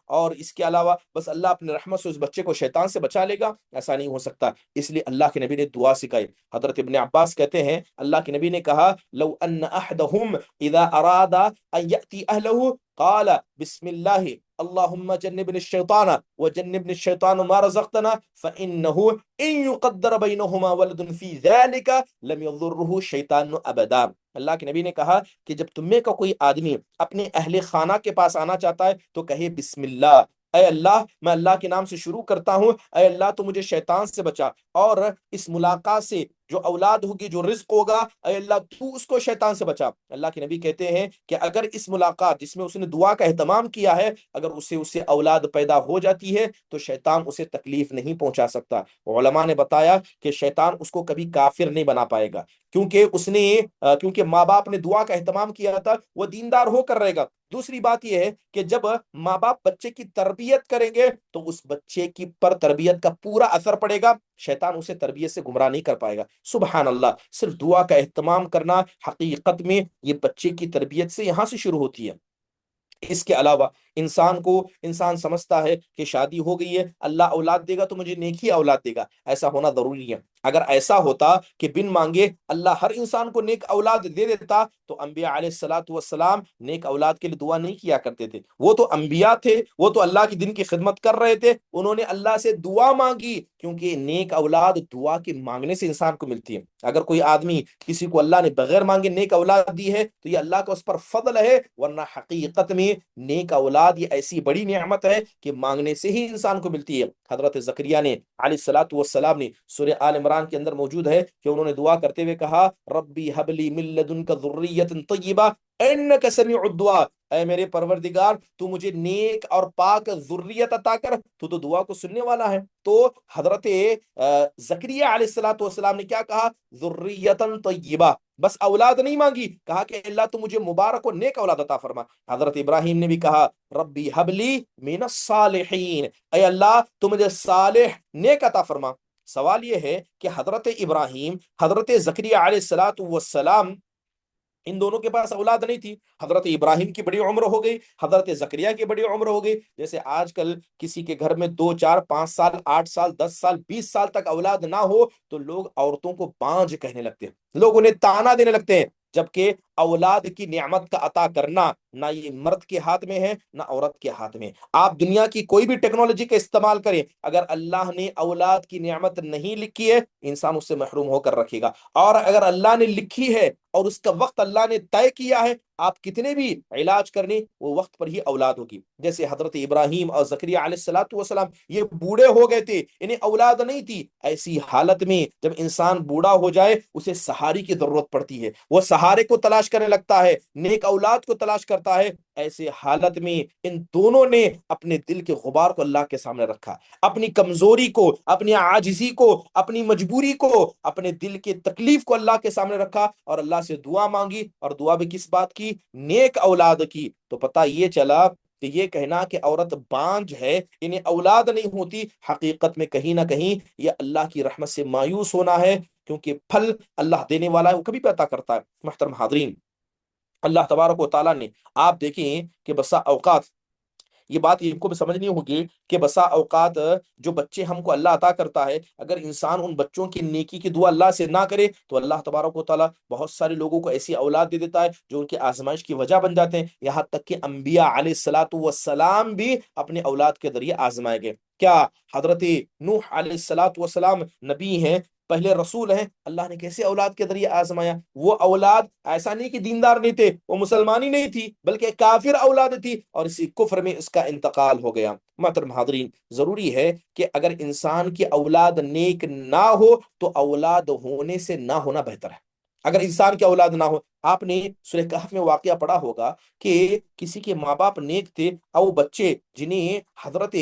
A: اور اس کے علاوہ بس اللہ اپنے رحمت سے اس بچے کو شیطان سے بچا لے گا؟ ایسا نہیں ہو سکتا، اس لیے اللہ کے نبی نے دعا سکھائی۔ حضرت ابن عباس کہتے ہیں اللہ کے نبی نے کہا لو ان احدہم اذا اراد ان یأتی اہلہ قال بسم اللہ اللہم جنبنا الشیطان وجنبنا الشیطان ما رزقتنا فإنہ ان یقدر بینہما ولد فی ذلک لم یضرہ شیطان ابدا۔ اللہ کے نبی نے کہا کہ جب تمہیں کا کوئی آدمی اپنے اہل خانہ کے پاس آنا چاہتا ہے تو کہے بسم اللہ، اے اللہ میں اللہ کے نام سے شروع کرتا ہوں، اے اللہ تو مجھے شیطان سے بچا، اور اس ملاقات سے جو اولاد ہوگی، جو رزق ہوگا، اے اللہ تو اس کو شیطان سے بچا۔ اللہ کے نبی کہتے ہیں کہ اگر اس ملاقات جس میں اس نے دعا کا اہتمام کیا ہے، اگر اسے اولاد پیدا ہو جاتی ہے تو شیطان اسے تکلیف نہیں پہنچا سکتا۔ علماء نے بتایا کہ شیطان اس کو کبھی کافر نہیں بنا پائے گا، کیونکہ ماں باپ نے دعا کا اہتمام کیا تھا، وہ دیندار ہو کر رہے گا۔ دوسری بات یہ ہے کہ جب ماں باپ بچے کی تربیت کریں گے تو اس بچے کی پر تربیت کا پورا اثر پڑے گا، شیطان اسے تربیت سے گمراہ نہیں کر پائے گا۔ سبحان اللہ، صرف دعا کا اہتمام کرنا حقیقت میں یہ بچے کی تربیت سے یہاں سے شروع ہوتی ہے۔ اس کے علاوہ انسان سمجھتا ہے کہ شادی ہو گئی ہے، اللہ اولاد دے گا تو مجھے نیک ہی اولاد دے گا، ایسا ہونا ضروری ہے۔ اگر ایسا ہوتا کہ بن مانگے اللہ ہر انسان کو نیک اولاد دے دیتا تو انبیاء علیہ الصلوۃ والسلام نیک اولاد کے لیے دعا نہیں کیا کرتے تھے۔ وہ تو انبیاء تھے، وہ تو اللہ کی دین کی خدمت کر رہے تھے، انہوں نے اللہ سے دعا مانگی، کیونکہ نیک اولاد دعا کے مانگنے سے انسان کو ملتی ہے۔ اگر کوئی آدمی کسی کو اللہ نے بغیر مانگے نیک اولاد دی ہے تو یہ اللہ کا اس پر فضل ہے، ورنہ حقیقت میں نیک اولاد یہ ایسی بڑی نعمت ہے کہ مانگنے سے ہی انسان کو ملتی ہے۔ حضرت زکریا نے علیہ الصلوۃ والسلام نے سورہ آل عمران کے اندر موجود ہے کہ انہوں نے دعا کرتے ہوئے کہا ربی حب لی من لدنک ذریۃ طیبہ انک سمیع الدعاء، اے میرے پروردگار تو مجھے نیک اور پاک ذریت عطا کر، تو دعا کو سننے والا ہے۔ تو حضرت زکریا علیہ الصلوۃ والسلام نے کیا کہا؟ ذریۃ طیبہ، بس اولاد نہیں مانگی، کہا کہ اللہ تو مجھے مبارک و نیک اولاد عطا فرما۔ حضرت ابراہیم نے بھی کہا ربی حبلی من الصالحین، اے اللہ تو مجھے صالح نیک عطا فرما۔ سوال یہ ہے کہ حضرت ابراہیم، حضرت زکریا علیہ الصلوۃ والسلام، ان دونوں کے پاس اولاد نہیں تھی۔ حضرت ابراہیم کی بڑی عمر ہو گئی، حضرت زکریا کی بڑی عمر ہو گئی۔ جیسے آج کل کسی کے گھر میں 2 4 5 سال 8 سال 10 سال 20 سال تک اولاد نہ ہو تو لوگ عورتوں کو بانجھ کہنے لگتے ہیں، لوگ انہیں تانا دینے لگتے ہیں، جبکہ اولاد کی نعمت کا عطا کرنا نہ یہ مرد کے ہاتھ میں ہے نہ عورت کے ہاتھ میں۔ آپ دنیا کی کوئی بھی ٹیکنالوجی کا استعمال کریں، اگر اللہ نے اولاد کی نعمت نہیں لکھی ہے انسان اس سے محروم ہو کر رکھے گا، اور اگر اللہ نے لکھی ہے اور اس کا وقت اللہ نے طے کیا ہے، آپ کتنے بھی علاج کرنے وہ وقت پر ہی اولاد ہوگی۔ جیسے حضرت ابراہیم اور زکریا علیہ الصلوۃ والسلام یہ بوڑھے ہو گئے تھے، انہیں اولاد نہیں تھی۔ ایسی حالت میں جب انسان بوڑھا ہو جائے اسے سہارے کی ضرورت پڑتی ہے، وہ سہارے کو تلاش کرنے لگتا ہے، نیک اولاد کو تلاش کرتا ہے۔ ایسے حالت میں ان دونوں نے اپنے دل کے غبار کو اللہ کے سامنے رکھا، اپنی کمزوری کو، اپنی عاجزی کو، اپنی مجبوری کو، اپنے دل کی تکلیف کو اللہ کے سامنے رکھا اور اللہ سے دعا مانگی، اور دعا بھی کس بات کی؟ نیک اولاد کی۔ تو پتہ یہ چلا کہ یہ کہنا کہ عورت بانجھ ہے، انہیں اولاد نہیں ہوتی، حقیقت میں کہیں نہ کہیں یہ اللہ کی رحمت سے مایوس ہونا ہے، کیونکہ پھل اللہ دینے والا ہے، وہ کبھی بھی عطا کرتا ہے۔ محترم حاضرین، اللہ تبارک و تعالیٰ نے، آپ دیکھیں کہ بسا اوقات یہ بات ان کو بھی سمجھنی ہوگی کہ بسا اوقات جو بچے ہم کو اللہ عطا کرتا ہے، اگر انسان ان بچوں کی نیکی کی دعا اللہ سے نہ کرے تو اللہ تبارک و تعالیٰ بہت سارے لوگوں کو ایسی اولاد دے دیتا ہے جو ان کی آزمائش کی وجہ بن جاتے ہیں۔ یہاں تک کہ انبیاء علیہ الصلوۃ والسلام بھی اپنے اولاد کے ذریعے آزمائے گئے۔ کیا حضرت نوح علیہ الصلوۃ والسلام نبی ہیں، پہلے رسول ہیں، اللہ نے کیسے اولاد کے ذریعے آزمایا؟ وہ اولاد ایسا نہیں کہ دیندار نہیں تھے، وہ مسلمانی نہیں تھی، بلکہ کافر اولاد تھی، اور اسی کفر میں اس کا انتقال ہو گیا۔ محترم حاضرین، ضروری ہے کہ اگر انسان کی اولاد نیک نہ ہو تو اولاد ہونے سے نہ ہونا بہتر ہے۔ اگر انسان کی اولاد نہ ہو، آپ نے سورہ کہف میں واقعہ پڑھا ہوگا کہ کسی کے ماں باپ نیک تھے، اور وہ بچے جنہیں حضرت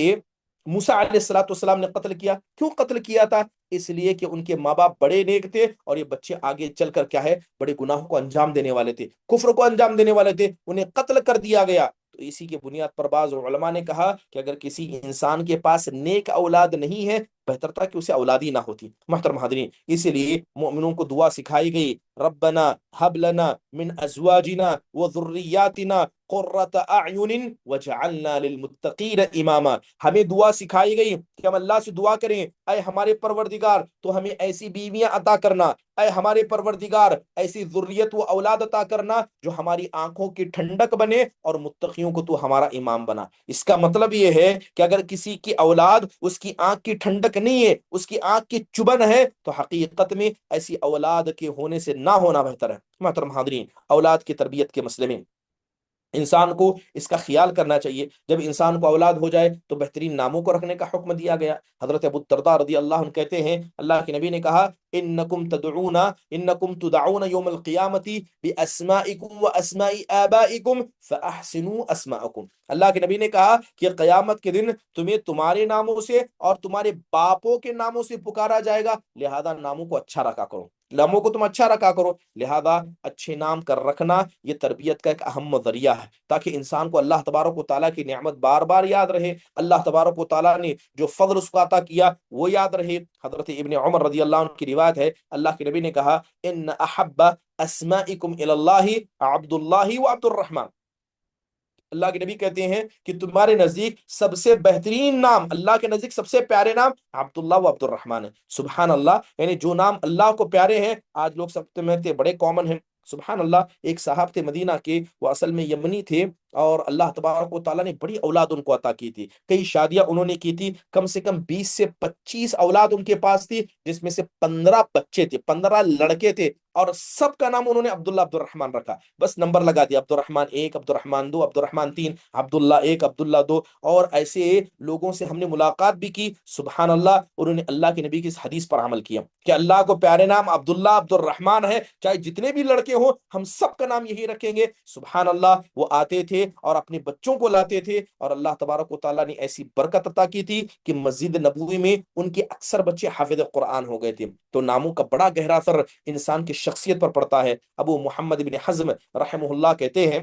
A: موسیٰ علیہ الصلوۃ والسلام نے قتل کیا، کیوں قتل کیا تھا؟ اس لیے کہ ان کے ماں باپ بڑے نیک تھے، اور یہ بچے آگے چل کر کیا ہے، بڑے گناہوں کو انجام دینے والے تھے، کفر کو انجام دینے والے تھے، انہیں قتل کر دیا گیا۔ تو اسی کی بنیاد پر بعض علماء نے کہا کہ اگر کسی انسان کے پاس نیک اولاد نہیں ہے، بہتر تھا کہ اسے اولاد ہی نہ ہوتی۔ محترم حاضرین، اسی لیے مومنوں کو دعا سکھائی گئی، ربنا حب لنا من ازواجنا وذریاتنا قرۃ اعین وجعلنا للمتقین اماما، ہمیں دعا سکھائی گئی کہ ہم اللہ سے دعا کریں، اے ہمارے پروردگار تو ہمیں ایسی بیویاں عطا کرنا، اے ہمارے پروردگار ایسی ذریت و اولاد عطا کرنا جو ہماری آنکھوں کی ٹھنڈک بنے اور متقیوں کو تو ہمارا امام بنا۔ اس کا مطلب یہ ہے کہ اگر کسی کی اولاد اس کی آنکھ کی ٹھنڈک نہیں ہے، اس کی آنکھ کی چبن ہے، تو حقیقت میں ایسی اولاد کے ہونے سے نہ ہونا بہتر ہے۔ محترم حاضرین، اولاد کی تربیت کے مسئلے میں انسان کو اس کا خیال کرنا چاہیے۔ جب انسان کو اولاد ہو جائے تو بہترین ناموں کو رکھنے کا حکم دیا گیا۔ حضرت ابو الدرداء رضی اللہ عنہ کہتے ہیں، اللہ کے نبی نے کہا، انکم تدعون یوم القیامت باسمائکم واسماء آبائکم فاحسنوا اسماءکم۔ اللہ کے نبی نے کہا کہ قیامت کے دن تمہیں تمہارے ناموں سے اور تمہارے باپوں کے ناموں سے پکارا جائے گا، لہذا ناموں کو اچھا رکھا کرو، ناموں کو تم اچھا رکھا کرو۔ لہذا اچھے نام کر رکھنا یہ تربیت کا ایک اہم ذریعہ ہے، تاکہ انسان کو اللہ تبارک و تعالیٰ کی نعمت بار بار یاد رہے، اللہ تبارک و تعالیٰ نے جو فضل اس کو عطا کیا وہ یاد رہے۔ حضرت ابن عمر رضی اللہ عنہ کی روایت ہے، اللہ کے نبی نے کہا، ان احب اسمائکم الی اللہ عبد اللہ و عبد الرحمن۔ اللہ کے نبی کہتے ہیں کہ تمہارے نزدیک سب سے بہترین نام، اللہ کے نزدیک سب سے پیارے نام عبداللہ و عبد الرحمن ہے۔ سبحان اللہ، یعنی جو نام اللہ کو پیارے ہیں آج لوگ سب میں بڑے کامن ہیں۔ سبحان اللہ، ایک صاحب تھے مدینہ کے، وہ اصل میں یمنی تھے، اور اللہ تبارک و تعالیٰ نے بڑی اولاد ان کو عطا کی تھی، کئی شادیاں انہوں نے کی تھی، کم سے کم 20 سے 25 اولاد ان کے پاس تھی، جس میں سے 15 بچے تھے، 15 لڑکے تھے، اور سب کا نام انہوں نے عبداللہ عبد الرحمن رکھا، بس نمبر لگا دیا، عبد الرحمن 1، عبد الرحمن 2، عبد الرحمن 3، عبداللہ 1، عبداللہ 2۔ اور ایسے لوگوں سے ہم نے ملاقات بھی کی، سبحان اللہ، انہوں نے اللہ کے نبی کی اس حدیث پر عمل کیا کہ اللہ کو پیارے نام عبداللہ عبد الرحمن ہے، چاہے جتنے بھی لڑکے ہوں ہم سب کا نام یہی رکھیں گے۔ سبحان اللہ، وہ آتے تھے اور اپنے بچوں کو لاتے تھے، اور اللہ تبارک و تعالیٰ نے ایسی برکت عطا کی تھی کہ مسجد نبوی میں ان کے اکثر بچے حافظ قرآن ہو گئے تھے۔ تو ناموں کا بڑا گہرا اثر انسان کی شخصیت پر پڑتا ہے۔ ابو محمد بن حزم رحمہ اللہ کہتے ہیں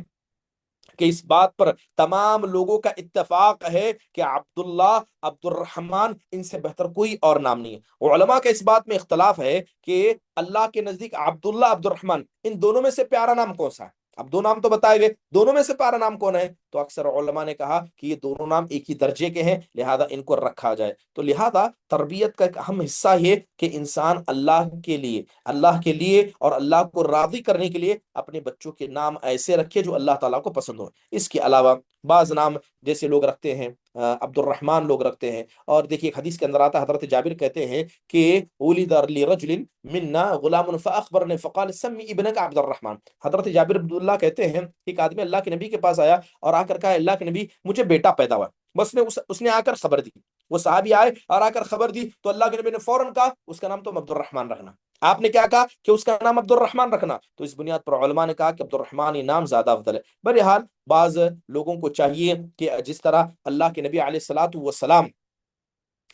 A: کہ اس بات پر تمام لوگوں کا اتفاق ہے کہ عبداللہ عبد الرحمن ان سے بہتر کوئی اور نام نہیں ہے۔ علماء کا اس بات میں اختلاف ہے کہ اللہ کے نزدیک عبداللہ عبد الرحمن ان دونوں میں سے پیارا نام کون سا ہے؟ اب دو نام تو بتائے گئے، دونوں میں سے پیارا نام کون ہے؟ تو اکثر علماء نے کہا کہ یہ دونوں نام ایک ہی درجے کے ہیں، لہذا ان کو رکھا جائے۔ تو لہذا تربیت کا ایک اہم حصہ یہ کہ انسان اللہ کے لیے اور اللہ کو راضی کرنے کے لیے اپنے بچوں کے نام ایسے رکھے جو اللہ تعالیٰ کو پسند ہو۔ اس کے علاوہ بعض نام جیسے لوگ رکھتے ہیں، عبد الرحمن لوگ رکھتے ہیں، اور دیکھیے ایک حدیث کے اندر آتا ہے، حضرت جابر کہتے ہیں کہ ولد لرجل منا غلام فاخبرني فقال سمی ابنك عبد الرحمن۔ حضرت جابر عبداللہ کہتے ہیں کہ ایک آدمی اللہ کے نبی کے پاس آیا اور آ کر کہا، اللہ کے نبی مجھے بیٹا پیدا ہوا، بس اس نے آ کر خبر دی، وہ صحابی آئے اور آ کر خبر دی تو اللہ کے نبی نے فوراً کہا اس کا نام تو عبد الرحمن رکھنا۔ آپ نے کیا کہا کہ اس کا نام عبد الرحمن رکھنا، تو اس بنیاد پر علماء نے کہا کہ عبد الرحمن یہ نام زیادہ افضل ہے۔ بہرحال بعض لوگوں کو چاہیے کہ جس طرح اللہ کے نبی علیہ الصلاۃ والسلام،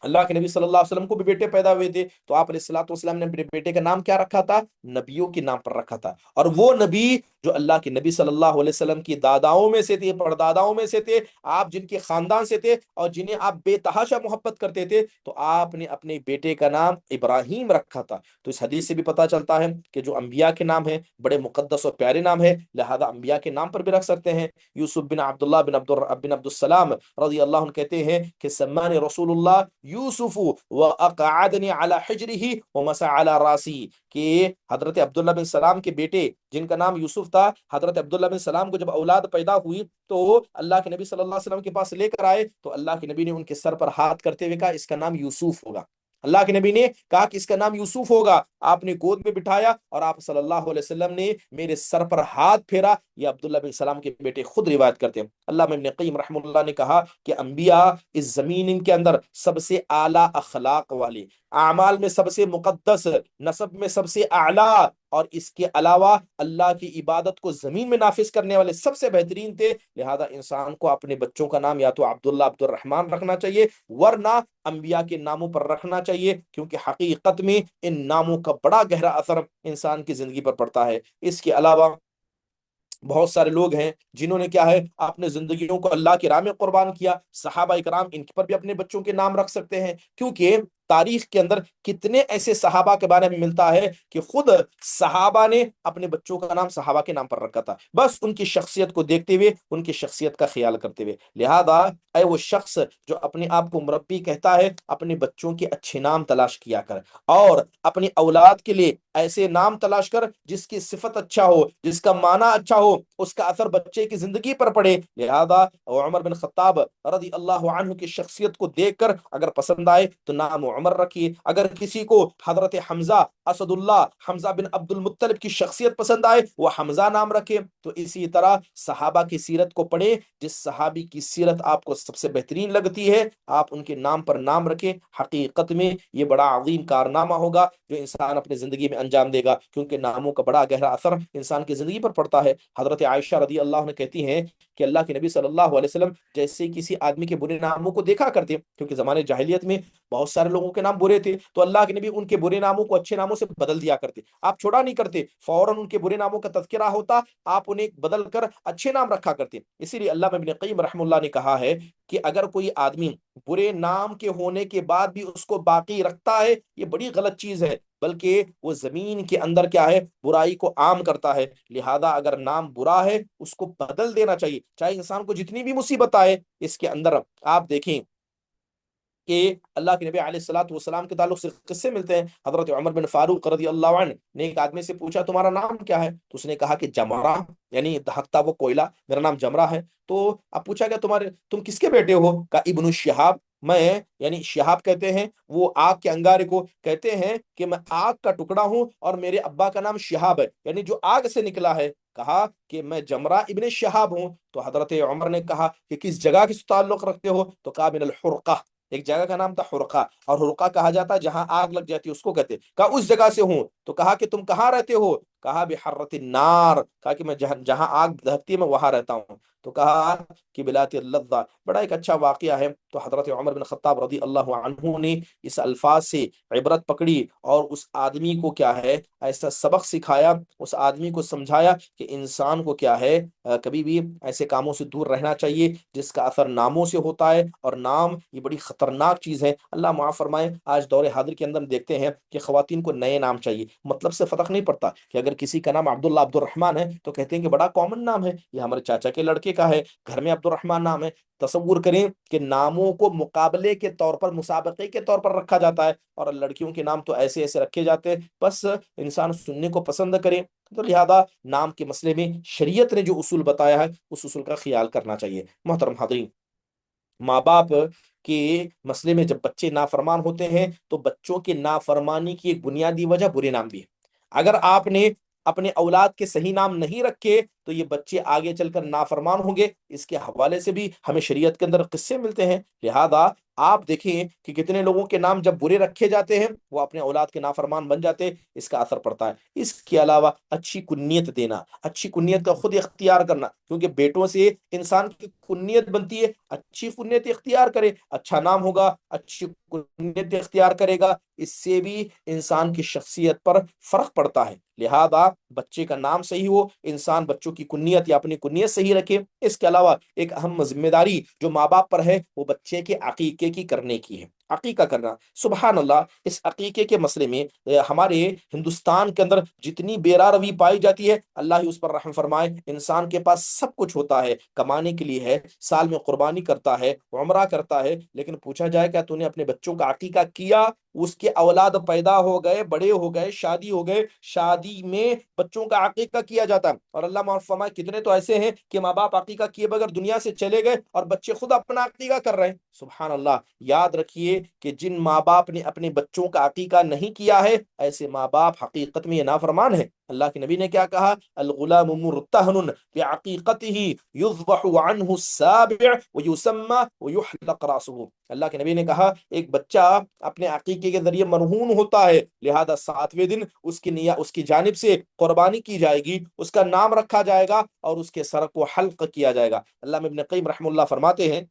A: اللہ کے نبی صلی اللہ علیہ وسلم کو بھی بیٹے پیدا ہوئے تھے، تو آپ علیہ الصلوۃ والسلام نے اپنے بیٹے کا نام کیا رکھا تھا؟ نبیوں کے نام پر رکھا تھا، اور وہ نبی جو اللہ کے نبی صلی اللہ علیہ وسلم کی داداؤں میں سے تھے، پرداداؤں میں سے تھے، آپ جن کے خاندان سے تھے اور جنہیں آپ بے تحاشا محبت کرتے تھے، تو آپ نے اپنے بیٹے کا نام ابراہیم رکھا تھا۔ تو اس حدیث سے بھی پتہ چلتا ہے کہ جو انبیاء کے نام ہیں بڑے مقدس اور پیارے نام ہیں، لہذا انبیاء کے نام پر بھی رکھ سکتے ہیں۔ یوسف بن عبداللہ بن عبد السلام رضی اللہ عنہ کہتے ہیں کہ سمانی رسول اللہ یوسف واقعدنی علی حجرہ ومسح علی راسی، کہ حضرت عبداللہ بن سلام کے بیٹے جن کا نام یوسف تھا، حضرت عبداللہ بن سلام کو جب اولاد پیدا ہوئی تو اللہ کے نبی صلی اللہ علیہ وسلم کے پاس لے کر آئے، تو اللہ کے نبی نے ان کے سر پر ہاتھ کرتے ہوئے کہا اس کا نام یوسف ہوگا۔ اللہ کے نبی نے کہا کہ اس کا نام یوسف ہوگا، آپ نے گود میں بٹھایا اور آپ صلی اللہ علیہ وسلم نے میرے سر پر ہاتھ پھیرا۔ یہ عبداللہ بن سلام کے بیٹے خود روایت کرتے ہیں۔ علامہ ابن قیم رحمہ اللہ نے کہا کہ انبیاء اس زمین کے اندر سب سے اعلیٰ اخلاق والے، اعمال میں سب سے مقدس، نسب میں سب سے اعلیٰ، اور اس کے علاوہ اللہ کی عبادت کو زمین میں نافذ کرنے والے سب سے بہترین تھے۔ لہذا انسان کو اپنے بچوں کا نام یا تو عبداللہ عبد الرحمن رکھنا چاہیے، ورنہ انبیاء کے ناموں پر رکھنا چاہیے، کیونکہ حقیقت میں ان ناموں کا بڑا گہرا اثر انسان کی زندگی پر پڑتا ہے۔ اس کے علاوہ بہت سارے لوگ ہیں جنہوں نے کیا ہے اپنے زندگیوں کو اللہ کی راہ میں قربان کیا، صحابہ کرام ان پر بھی اپنے بچوں کے نام رکھ سکتے ہیں، کیونکہ تاریخ کے اندر کتنے ایسے صحابہ کے بارے میں ملتا ہے کہ خود صحابہ نے اپنے بچوں کا نام صحابہ کے نام پر رکھا تھا، بس ان کی شخصیت کو دیکھتے ہوئے، ان کی شخصیت کا خیال کرتے ہوئے۔ لہذا اے وہ شخص جو اپنے آپ کو مربی کہتا ہے، اپنے بچوں کے اچھے نام تلاش کیا کر، اور اپنی اولاد کے لیے ایسے نام تلاش کر جس کی صفت اچھا ہو، جس کا معنی اچھا ہو، اس کا اثر بچے کی زندگی پر پڑے۔ لہذا عمر بن خطاب رضی اللہ عنہ کی شخصیت کو دیکھ کر اگر پسند آئے تو نام عمر رکھیے، اگر کسی کو حضرت حمزہ اسد اللہ، حمزہ بن عبد المطلب کی شخصیت پسند آئے وہ حمزہ نام رکھے۔ تو اسی طرح صحابہ کی سیرت کو پڑھیں، جس صحابی کی سیرت آپ کو سب سے بہترین لگتی ہے آپ ان کے نام پر نام رکھیں۔ حقیقت میں یہ بڑا عظیم کارنامہ ہوگا جو انسان اپنے زندگی میں انجام دے گا، کیونکہ ناموں کا بڑا گہرا اثر انسان کی زندگی پر پڑتا ہے۔ حضرت عائشہ رضی اللہ عنہ کہتی ہیں کہ اللہ کے نبی صلی اللہ علیہ وسلم جیسے کسی آدمی کے برے ناموں کو دیکھا کرتے، کیونکہ زمانے جاہلیت میں بہت سارے لوگوں کے نام برے تھے، تو اللہ کے نبی ان کے برے ناموں کو اچھے ناموں سے بدل دیا کرتے، آپ چھوڑا نہیں کرتے، فوراً ان کے برے ناموں کا تذکرہ ہوتا، آپ انہیں بدل کر اچھے نام رکھا کرتے۔ اسی لیے علامہ ابن قیم رحمہ اللہ نے کہا ہے کہ اگر کوئی آدمی برے نام کے ہونے کے بعد بھی اس کو باقی رکھتا ہے یہ بڑی غلط چیز ہے، بلکہ وہ زمین کے اندر کیا ہے، برائی کو عام کرتا ہے۔ لہذا اگر نام برا ہے اس کو بدل دینا چاہیے، چاہے انسان کو جتنی بھی مصیبت آئے۔ اس کے اندر آپ دیکھیں کہ اللہ کے نبی علیہ الصلوۃ والسلام کے تعلق سے قصے ملتے ہیں۔ حضرت عمر بن فاروق رضی اللہ عنہ نے ایک آدمی سے پوچھا تمہارا نام کیا ہے؟ تو اس نے کہا کہ جمرہ، یعنی دہقتا وہ کوئلہ، میرا نام جمرہ ہے۔ تو اب پوچھا گیا تم کس کے بیٹے ہو؟ کہا ابن الشہاب، میں، یعنی شہاب کہتے ہیں وہ آگ کے انگارے کو، کہتے ہیں کہ میں آگ کا ٹکڑا ہوں اور میرے ابا کا نام شہاب ہے، یعنی جو آگ سے نکلا ہے۔ کہا کہ میں جمرہ ابن شہاب ہوں۔ تو حضرت عمر نے کہا کہ کس جگہ کے تعلق رکھتے ہو؟ تو کہا من الحرقہ، ایک جگہ کا نام تھا حرقہ، اور حرقہ کہا جاتا ہے جہاں آگ لگ جاتی ہے اس کو کہتے۔ کہا اس جگہ سے ہوں۔ تو کہا کہ تم کہاں رہتے ہو؟ کہا بحرۃ النار، کہا کہ میں جہاں آگ دہکتی ہے میں وہاں رہتا ہوں۔ تو کہا کہ بلات اللظہ، بڑا ایک اچھا واقعہ ہے۔ تو حضرت عمر بن خطاب رضی اللہ عنہ نے اس الفاظ سے عبرت پکڑی اور اس آدمی کو کیا ہے ایسا سبق سکھایا، اس آدمی کو سمجھایا کہ انسان کو کیا ہے کبھی بھی ایسے کاموں سے دور رہنا چاہیے جس کا اثر ناموں سے ہوتا ہے، اور نام یہ بڑی خطرناک چیز ہے۔ اللہ معاف فرمائے، آج دور حاضر کے اندر ہم دیکھتے ہیں کہ خواتین کو نئے نام چاہیے، مطلب سے فرق نہیں پڑتا کہ اگر کسی کا نام عبداللہ عبد الرحمن ہے تو کہتے ہیں کہ بڑا کامن نام ہے، یہ ہمارے چاچا کے لڑکے کا ہے، گھر میں عبد الرحمن نام ہے۔ تصور کریں کہ ناموں کو مقابلے کے طور پر، مسابقے کے طور پر رکھا جاتا ہے، اور لڑکیوں کے نام تو ایسے ایسے رکھے جاتے ہیں بس انسان سننے کو پسند کرے۔ تو لہذا نام کے مسئلے میں شریعت نے جو اصول بتایا ہے اس اصول کا خیال کرنا چاہیے۔ محترم حاضرین، ماں باپ کے مسئلے میں جب بچے نافرمان ہوتے ہیں تو بچوں کے نافرمانی کی ایک بنیادی وجہ برے نام بھی ہے۔ اگر آپ نے اپنے اولاد کے صحیح نام نہیں رکھے تو یہ بچے آگے چل کر نافرمان ہوں گے۔ اس کے حوالے سے بھی ہمیں شریعت کے اندر قصے ملتے ہیں۔ لہذا آپ دیکھیں کہ کتنے لوگوں کے نام جب برے رکھے جاتے ہیں وہ اپنے اولاد کے نافرمان بن جاتے ہیں، اس کا اثر پڑتا ہے۔ اس کے علاوہ اچھی کنیت دینا، اچھی کنیت کا خود اختیار کرنا، کیونکہ بیٹوں سے انسان کی کنیت بنتی ہے۔ اچھی کنیت اختیار کرے، اچھا نام ہوگا، اچھی کنیت اختیار کرے گا، اس سے بھی انسان کی شخصیت پر فرق پڑتا ہے۔ لہذا بچے کا نام صحیح ہو، انسان بچوں کی کنیت یا اپنی کنیت صحیح رکھے۔ اس کے علاوہ ایک اہم ذمہ داری جو ماں باپ پر ہے وہ بچے کے عقیقے کی کرنے کی ہے۔ عقیقہ کرنا، سبحان اللہ، اس عقیقے کے مسئلے میں ہمارے ہندوستان کے اندر جتنی بیرا روی پائی جاتی ہے، اللہ ہی اس پر رحم فرمائے۔ انسان کے پاس سب کچھ ہوتا ہے، کمانے کے لیے ہے، سال میں قربانی کرتا ہے، عمرہ کرتا ہے، لیکن پوچھا جائے کیا تو نے اپنے بچوں کا عقیقہ کیا؟ اس کے اولاد پیدا ہو گئے، بڑے ہو گئے، شادی ہو گئے، شادی میں بچوں کا عقیقہ کیا جاتا ہے، اور اللہ معاف فرمائے کتنے تو ایسے ہیں کہ ماں باپ عقیقہ کیے بغیر دنیا سے چلے گئے اور بچے خود اپنا عقیقہ کر رہے ہیں۔ سبحان اللہ، یاد رکھیے کہ جن ماں باپ نے اپنے بچوں کا عقیقہ نہیں کیا ہے ایسے ماں باپ حقیقت میں یہ نافرمان ہے۔ اللہ کے نبی نے کیا کہا؟ الغلام مرتہن بعقیقتہ یذبح عنہ السابع ویسمى ویحلق راسہ۔ اللہ کے نبی نے کہا ایک بچہ اپنے عقیقے کے ذریعے مرہون ہوتا ہے، لہذا 7ویں دن اس کی جانب سے قربانی کی جائے گی، اس کا نام رکھا جائے گا اور اس کے سر کو حلق کیا جائے گا۔ علامہ ابن قیم رحم اللہ فرماتے ہیں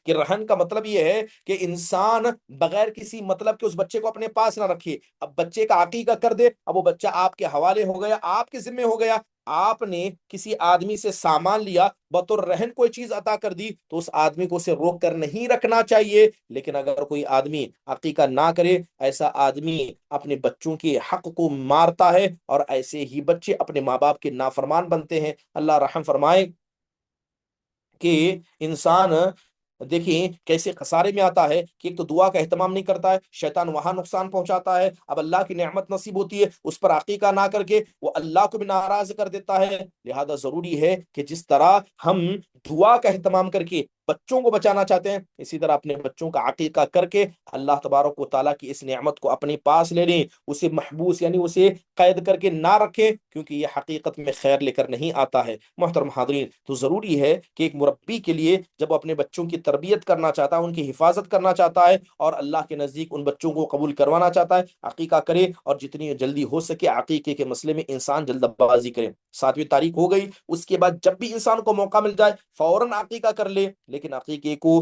A: کہ رہن کا مطلب یہ ہے کہ انسان بغیر کسی مطلب کے اس بچے کو اپنے پاس نہ رکھے۔ اب بچے کا عقیقہ کر دے، اب وہ بچہ آپ کے حوالے ہو گیا، آپ کے ذمہ ہو گیا، آپ نے کسی آدمی سے سامان لیا، بطور رہن کوئی چیز عطا کر دی، تو اس آدمی کو اسے روک کر نہیں رکھنا چاہیے. لیکن اگر کوئی آدمی عقیقہ نہ کرے، ایسا آدمی اپنے بچوں کے حق کو مارتا ہے، اور ایسے ہی بچے اپنے ماں باپ کے نافرمان بنتے ہیں. اللہ رحم فرمائے کہ انسان دیکھیں کیسے خسارے میں آتا ہے کہ ایک تو دعا کا اہتمام نہیں کرتا ہے، شیطان وہاں نقصان پہنچاتا ہے. اب اللہ کی نعمت نصیب ہوتی ہے، اس پر عقیقہ نہ کر کے وہ اللہ کو بھی ناراض کر دیتا ہے. لہذا ضروری ہے کہ جس طرح ہم دعا کا اہتمام کر کے بچوں کو بچانا چاہتے ہیں، اسی طرح اپنے بچوں کا عقیقہ کر کے اللہ تبارک و تعالیٰ کی اس نعمت کو اپنے پاس لے لیں. اسے محبوس یعنی اسے قید کر کے نہ رکھیں، کیونکہ یہ حقیقت میں خیر لے کر نہیں آتا ہے. محترم حاضرین، تو ضروری ہے کہ ایک مربی کے لیے جب وہ اپنے بچوں کی تربیت کرنا چاہتا ہے، ان کی حفاظت کرنا چاہتا ہے، اور اللہ کے نزدیک ان بچوں کو قبول کروانا چاہتا ہے، عقیقہ کرے، اور جتنی جلدی ہو سکے عقیقے کے مسئلے میں انسان جلد بازی کرے. 7ویں تاریخ ہو گئی، اس کے بعد جب بھی انسان کو موقع مل جائے فوراً عقیقہ کر لے. لیکن عقیقے کو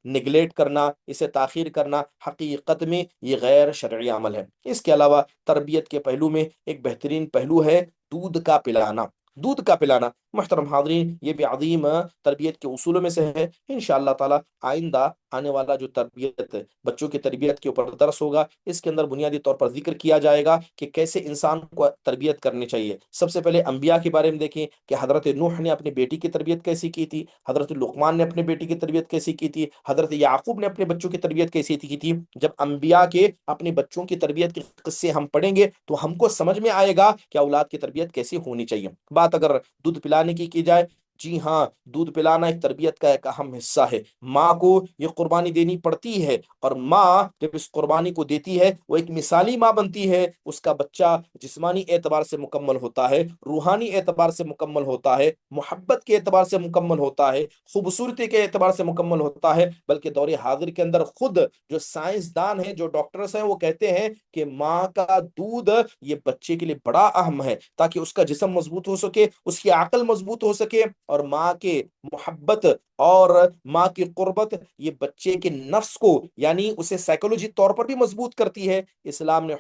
A: نگلیٹ کرنا، اسے تاخیر کرنا، حقیقت میں یہ غیر شرعی عمل ہے. اس کے علاوہ تربیت کے پہلو میں ایک بہترین پہلو ہے دودھ کا پلانا. دودھ کا پلانا محترم حاضرین، یہ بھی عظیم تربیت کے اصولوں میں سے ہے. انشاءاللہ تعالی آئندہ آنے والا جو تربیت، بچوں کی تربیت کے اوپر درس ہوگا، اس کے اندر بنیادی طور پر ذکر کیا جائے گا کہ کیسے انسان کو تربیت کرنی چاہیے. سب سے پہلے انبیاء کے بارے میں دیکھیں کہ حضرت نوح نے اپنی بیٹی کی تربیت کیسی کی تھی، حضرت لقمان نے اپنے بیٹی کی تربیت کیسی کی تھی، حضرت یعقوب نے اپنے بچوں کی تربیت کیسی کی تھی. جب انبیاء کے اپنے بچوں کی تربیت کے قصے ہم پڑھیں گے تو ہم کو سمجھ میں آئے گا کہ اولاد کی تربیت کیسی ہونی چاہیے. بات اگر دودھ پلانے کی جائے، جی ہاں، دودھ پلانا ایک تربیت کا ایک اہم حصہ ہے. ماں کو یہ قربانی دینی پڑتی ہے، اور ماں جب اس قربانی کو دیتی ہے وہ ایک مثالی ماں بنتی ہے. اس کا بچہ جسمانی اعتبار سے مکمل ہوتا ہے، روحانی اعتبار سے مکمل ہوتا ہے، محبت کے اعتبار سے مکمل ہوتا ہے، خوبصورتی کے اعتبار سے مکمل ہوتا ہے. بلکہ دور حاضر کے اندر خود جو سائنسدان ہیں، جو ڈاکٹرز ہیں، وہ کہتے ہیں کہ ماں کا دودھ یہ بچے کے لیے بڑا اہم ہے، تاکہ اس کا جسم مضبوط ہو سکے، اس کی عقل مضبوط ہو سکے، اور ماں کے محبت اور ماں کی قربت یہ بچے کے نفس کو یعنی اسے سائیکولوجی طور پر بھی مضبوط کرتی ہے. اسلام نے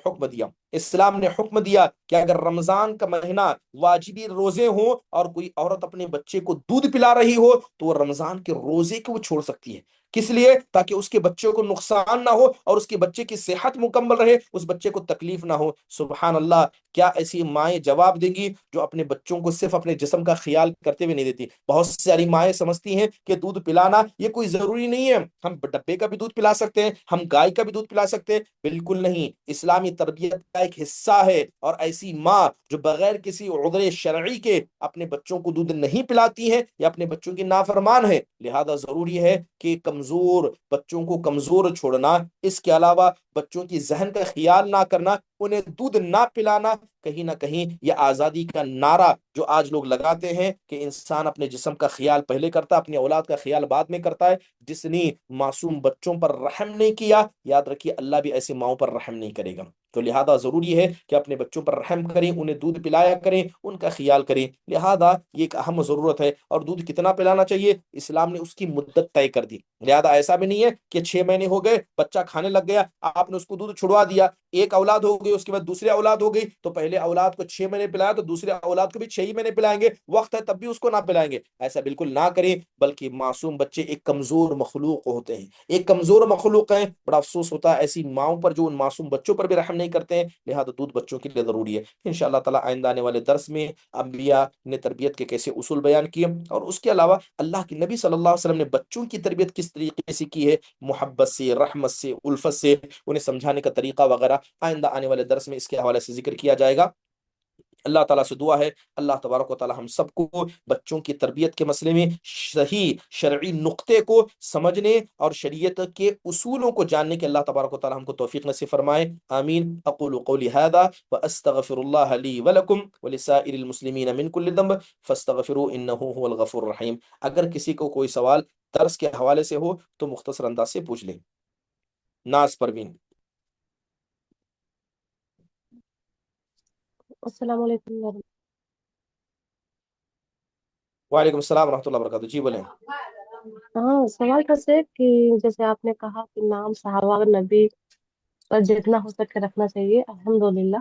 A: حکم دیا کہ اگر رمضان کا مہینہ واجبی روزے ہوں اور کوئی عورت اپنے بچے کو دودھ پلا رہی ہو تو وہ رمضان کے روزے کو وہ چھوڑ سکتی ہے. کس لیے؟ تاکہ اس کے بچے کو نقصان نہ ہو اور اس کے بچے کی صحت مکمل رہے، اس بچے کو تکلیف نہ ہو. سبحان اللہ، کیا ایسی مائیں جواب دیں گی جو اپنے بچوں کو صرف اپنے جسم کا خیال کرتے ہوئے نہیں دیتی؟ بہت ساری مائیں سمجھتی ہیں کہ دودھ پلانا یہ کوئی ضروری نہیں ہے، ہم ڈبے کا بھی دودھ پلا سکتے ہیں، ہم گائے کا بھی دودھ پلا سکتے ہیں. بالکل نہیں، اسلامی تربیت کا ایک حصہ ہے. اور ایسی ماں جو بغیر کسی عذر شرعی کے اپنے بچوں کو دودھ نہیں پلاتی ہے یا اپنے بچوں کی نافرمان ہے، لہذا ضروری ہے کہ کمزور بچوں کو کمزور چھوڑنا، اس کے علاوہ بچوں کی ذہن کا خیال نہ کرنا، انہیں دودھ نہ پلانا، کہیں نہ کہیں یہ آزادی کا نعرہ جو آج لوگ لگاتے ہیں کہ انسان اپنے جسم کا خیال پہلے کرتا ہے، اپنی اولاد کا خیال بعد میں کرتا ہے. جس نے معصوم بچوں پر رحم نہیں کیا، یاد رکھیے اللہ بھی ایسے ماؤں پر رحم نہیں کرے گا. تو لہذا ضروری ہے کہ اپنے بچوں پر رحم کریں، انہیں دودھ پلایا کریں، ان کا خیال کریں. لہذا یہ ایک اہم ضرورت ہے. اور دودھ کتنا پلانا چاہیے، اسلام نے اس کی مدت طے کر دی. لہذا ایسا بھی نہیں ہے کہ 6 مہینے ہو گئے بچہ کھانے لگ گیا، آپ نے اس کو دودھ چھڑوا دیا، ایک اولاد ہو گئی، اس کے بعد دوسری اولاد ہو گئی، تو پہلے اولاد کو 6 مہینے پلایا تو دوسرے اولاد کو بھی 6 ہی مہینے پلائیں گے، وقت ہے تب بھی اس کو نہ پلائیں گے. ایسا بالکل نہ کریں. بلکہ معصوم بچے ایک کمزور مخلوق ہوتے ہیں، ایک کمزور مخلوق ہیں. بڑا افسوس ہوتا ہے ایسی ماؤں پر جو ان معصوم بچوں پر بھی رحم نہیں کرتے ہیں. لہذا دودھ بچوں کے لیے ضروری ہے. انشاءاللہ تعالی آئندہ آنے والے درس میں انبیاء نے تربیت کے کیسے اصول بیان کیے، اور اس کے علاوہ اللہ کے نبی صلی اللہ علیہ وسلم نے بچوں کی تربیت کس طریقے سے کی ہے، محبت سے، رحمت سے، الفت سے، انہیں سمجھانے کا طریقہ وغیرہ آئندہ آنے والے درس میں اس کے حوالے سے ذکر کیا جائے گا. اللہ تعالیٰ سے دعا ہے اللہ تبارک و تعالیٰ ہم سب کو بچوں کی تربیت کے مسئلے میں صحیح شرعی نقطے کو سمجھنے اور شریعت کے اصولوں کو جاننے کے اللہ تبارک و تعالیٰ ہم کو توفیق نصیب فرمائے. آمین. اقول قولی هذا واستغفر الله لي ولكم ولسائر المسلمين من كل ذنب فاستغفروه انه هو الغفور الرحیم. اگر کسی کو کوئی سوال درس کے حوالے سے ہو تو مختصر انداز سے پوچھ لیں. ناز پروین.
B: السلام علیکم
A: وعلیکم السلام ورحمۃ اللہ وبرکاتہ. جی بولیں.
B: ہاں، سوال تھا سے کہ جیسے آپ نے کہا کہ نام صحابہ اور نبی پر جتنا ہو سکے رکھنا چاہیے، الحمدللہ.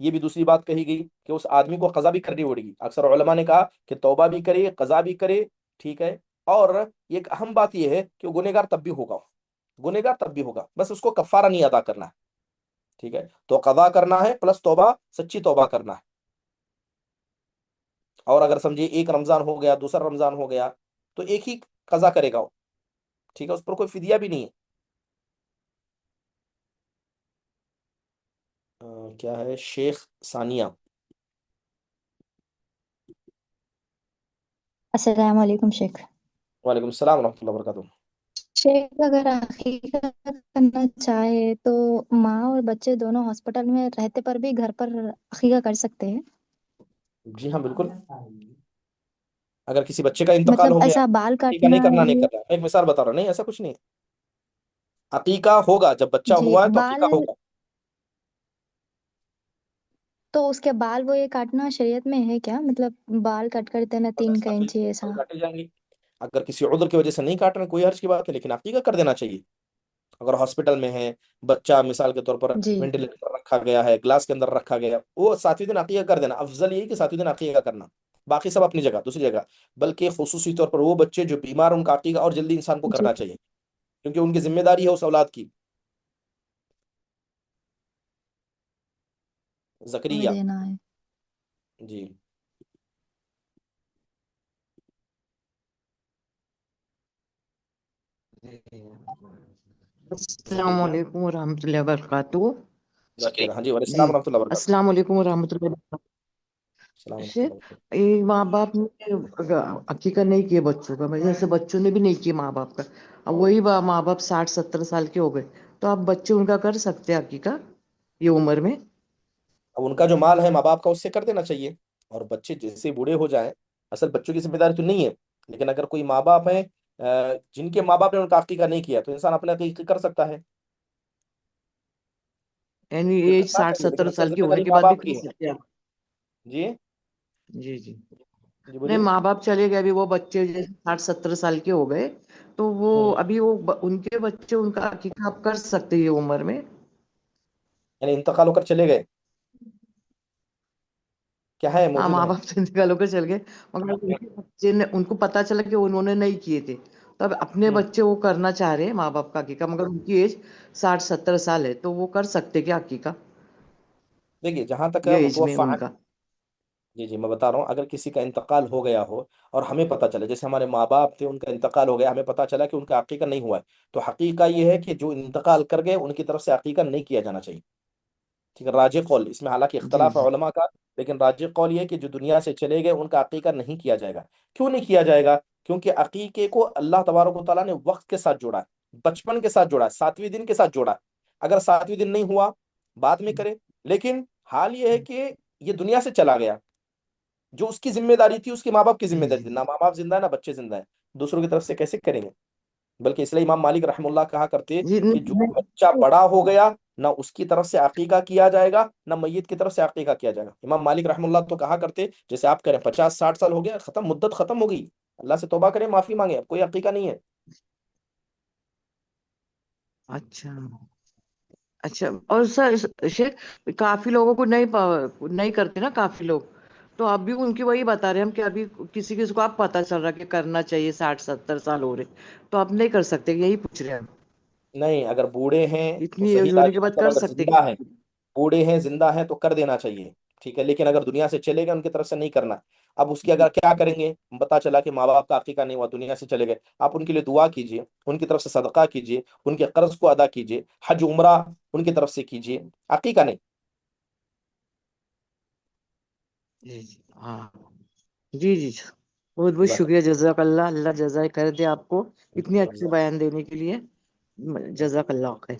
A: یہ بھی دوسری بات کہی گئی کہ اس آدمی کو قضا بھی کرنی پڑے گی. اکثر علماء نے کہا کہ توبہ بھی کرے قضا بھی کرے. ٹھیک ہے. اور ایک اہم بات یہ ہے کہ وہ گنہگار تب بھی ہوگا. گنہگار تب بھی ہوگا, بس اس کو کفارہ نہیں ادا کرنا ہے. ٹھیک ہے. تو قضا کرنا ہے پلس توبہ, سچی توبہ کرنا ہے. اور اگر سمجھیے ایک رمضان ہو گیا, دوسرا رمضان ہو گیا, تو ایک ہی قضا کرے گا وہ. ٹھیک ہے. اس پر کوئی فدیہ بھی نہیں ہے. کیا ہے شیخ ثانیہ.
C: السلام علیکم شیخ.
A: وعلیکم السلام ورحمۃ اللہ وبرکاتہ.
C: شیخ اگر عقیقہ کرنا چاہے تو ماں اور بچے دونوں ہاسپٹل میں رہتے پر بھی گھر پر عقیقہ کر سکتے ہیں؟
A: جی ہاں بالکل. اگر کسی بچے کا انتقال
C: مطلب
A: ہو گیا,
C: ایسا بال
A: عقیقہ نہیں
C: کاٹنا
A: کرنا, نہیں
C: یہ
A: کرنا. میں ایک مثال بتا رہا ہوں, نہیں ایسا کچھ نہیں ہے. عقیقہ ہوگا, جب بچہ
C: جی
A: ہوا ہے تو
C: بال،
A: عقیقہ ہوگا.
C: تو اس کے بال وہ یہ کاٹنا شریعت میں ہے کیا؟ مطلب بال کٹ کر دینا 3 کا
A: 7
C: انچی ایسا؟
A: بال کاٹے جائیں گے. اگر کسی عذر کی وجہ سے نہیں کاٹ رہے کوئی حرج کی بات ہے, لیکن عقیقہ کر دینا چاہیے. اگر ہاسپٹل میں ہے بچہ, مثال کے طور پر
C: جی
A: وینٹیلیٹر پر رکھا گیا ہے, گلاس کے اندر رکھا گیا, وہ 7ویں دن عقیقہ کر دینا. افضل یہ کہ 7ویں دن عقیقہ کرنا, باقی سب اپنی جگہ دوسری جگہ. بلکہ خصوصی طور پر وہ بچے جو بیمار, ان کا عقیقہ اور جلدی انسان کو
C: جی
A: کرنا چاہیے, کیونکہ ان کی ذمہ داری ہے اس اولاد کی.
C: ہمیں
A: زکریا.
C: دینا ہے.
A: جی.
D: السلام
A: زکریا.
D: علیکم ورحمۃ اللہ وبرکاتہ.
A: ذاکر, ہاں جی, وعلیکم
D: جی
A: السلام ورحمۃ اللہ وبرکاتہ.
D: السلام علیکم ورحمۃ اللہ وبرکاتہ.
A: السلام ورحمۃ
D: شیخ،
A: اللہ وبرکاتہ.
D: یہ ماں باپ نے عقیقہ نہیں کیا بچوں کا، جیسے بچوں نے بھی نہیں کیا ماں باپ کا، اب وہی ماں باپ 60-70 سال کے ہو گئے تو اب بچے ان کا کر سکتے ہیں عقیقہ یہ عمر میں؟
A: اب ان کا جو مال ہے ماں باپ کا, اس سے کر دینا چاہیے. اور بچے جیسے بوڑھے ہو جائیں, اصل بچوں کی ذمہ داری تو نہیں ہے, لیکن اگر کوئی ماں باپ ہیں جن کے ماں باپ نے ان کا عقیقہ نہیں کیا, تو انسان اپنے عقیقہ کر سکتا ہے.
D: یعنی
A: جو
D: ایج
A: کرنا
D: ساٹھ
A: چاہیے, لیکن
D: ستر
A: اصل
D: سال کے
A: ذمہ
D: ہونے
A: داری
D: کے
A: ماں
D: بعد بھی
A: باپ
D: کر
A: کی ہے.
D: سکتے ہیں؟
A: جی.
D: جی جی.
A: جی
D: نہیں،
A: بولیے.
D: ماں باپ چلے گئے، ابھی وہ بچے جیسے 60-70 سال کے ہو گئے تو وہ
A: ہوں.
D: ابھی وہ ان کے بچے ان کا عقیقہ آپ کر سکتے یہ عمر میں؟
A: یعنی انتقال ہو کر چلے گئے, کیا ہے,
D: ہاں،
A: موجود
D: ماں
A: ہیں.
D: باپ سے انتقال ہو کر چل گئے مگر ان کے بچے نے، ان کو پتا چلا کہ انہوں نے نہیں کیے تھے، تو اب اپنے
A: ہوں.
D: بچے وہ کرنا چاہ رہے ہیں ماں باپ کا عقیقہ، مگر ان کی ایج 60-70 سال ہے، تو وہ کر سکتے کیا عقیقہ
A: دیکھیے, جہاں تک
D: یہ ایج میں
A: متوفع,
D: ان کا؟
A: جی جی میں بتا رہا ہوں, اگر کسی کا انتقال ہو گیا ہو اور ہمیں پتہ چلا, جیسے ہمارے ماں باپ تھے ان کا انتقال ہو گیا, ہمیں پتہ چلا کہ ان کا عقیقہ نہیں ہوا ہے, تو حقیقہ یہ ہے کہ جو انتقال کر گئے ان کی طرف سے عقیقہ نہیں کیا جانا چاہیے. ٹھیک ہے. راجح قول, اس میں حالانکہ
D: جی
A: اختلاف ہے
D: جی
A: علماء کا, لیکن راجح قول یہ ہے کہ جو دنیا سے چلے گئے ان کا عقیقہ نہیں کیا جائے گا. کیوں نہیں کیا جائے گا؟ کیونکہ عقیقے کو اللہ تبارک و تعالیٰ نے وقت کے ساتھ جوڑا ہے, بچپن کے ساتھ جوڑا ہے, 7ویں دن کے ساتھ جوڑا ہے. اگر 7ویں دن نہیں ہوا بعد میں کرے, لیکن حال یہ ہے کہ یہ دنیا سے چلا گیا, جو اس کی ذمہ داری تھی اس کے ماں باپ کی ذمہ
D: جی
A: داری
D: جی
A: تھی. نہ ماں باپ زندہ ہے نہ بچے زندہ ہیں, دوسروں کی طرف سے کیسے کریں گے؟ بلکہ اس لیے امام مالک رحم اللہ کہا کرتے
D: جی
A: کہ جو بچہ بڑا ہو گیا نہ اس کی طرف سے عقیقہ کیا جائے گا نہ میت کی طرف سے عقیقہ کیا جائے گا. امام مالک رحم اللہ تو کہا کرتے, جیسے آپ کریں 50-60 سال ہو گیا, ختم, مدت ختم ہو گئی, اللہ سے توبہ کریں, معافی مانگیں, اب کوئی عقیقہ نہیں ہے.
D: اچھا اچھا. اور سر شیخ، کافی لوگوں کو نہیں کرتے نا کافی لوگ، تو اب بھی ان کی وہی بتا رہے ہم کہ ابھی کسی کسی کو اب پتہ چل رہا کہ کرنا چاہیے 60-70 سال ہو رہے، تو آپ نہیں کر سکتے، یہی پوچھ رہے ہیں ہم.
A: نہیں, اگر بوڑھے ہیں تو
D: اتنی
A: صحیح
D: ایج ہونے کے
A: داری
D: بعد
A: مطلب
D: کر
A: اگر
D: سکتے
A: زندہ ہیں,
D: کہ؟
A: بوڑھے ہیں زندہ ہیں تو کر دینا چاہیے. ٹھیک ہے. لیکن اگر دنیا سے چلے گئے ان کی طرف سے نہیں کرنا. اب اس کی اگر کیا کریں گے, پتا چلا کہ ماں باپ کا عقیقہ نہیں ہوا, دنیا سے چلے گئے, آپ ان کے لیے دعا کیجیے, ان کی طرف سے صدقہ کیجیے, ان کے قرض کو ادا کیجیے, حج عمرہ ان کی طرف سے کیجیے, عقیقہ نہیں.
D: جی جی ہاں جی جی. بہت بہت
A: جزاک
D: شکریہ، جزاک اللہ، اللہ جزائے کر دے آپ کو اتنے اچھے
A: اللہ.
D: بیان دینے کے لیے. جزاک اللہ خیر.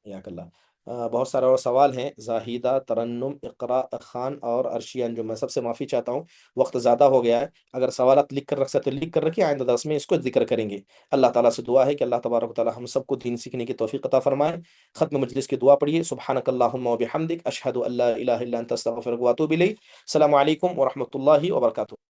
A: یاک اللہ. بہت سارے اور سوال ہیں. زاہدہ, ترنم, اقرا خان اور ارشین, جو میں سب سے معافی چاہتا ہوں, وقت زیادہ ہو گیا ہے. اگر سوالات لکھ کر رکھ سکتے لکھ کر رکھیں, آئندہ درس میں اس کو ذکر کریں گے. اللہ تعالیٰ سے دعا ہے کہ اللہ تبارک و تعالیٰ ہم سب کو دین سیکھنے کی توفیق عطا فرمائے. ختم مجلس کی دعا پڑھیے. سبحانک اللہم و بحمدک, اشہد ان لا الہ الا انت استغفرک و اتوب الیک. السلام علیکم ورحمۃ اللہ وبرکاتہ.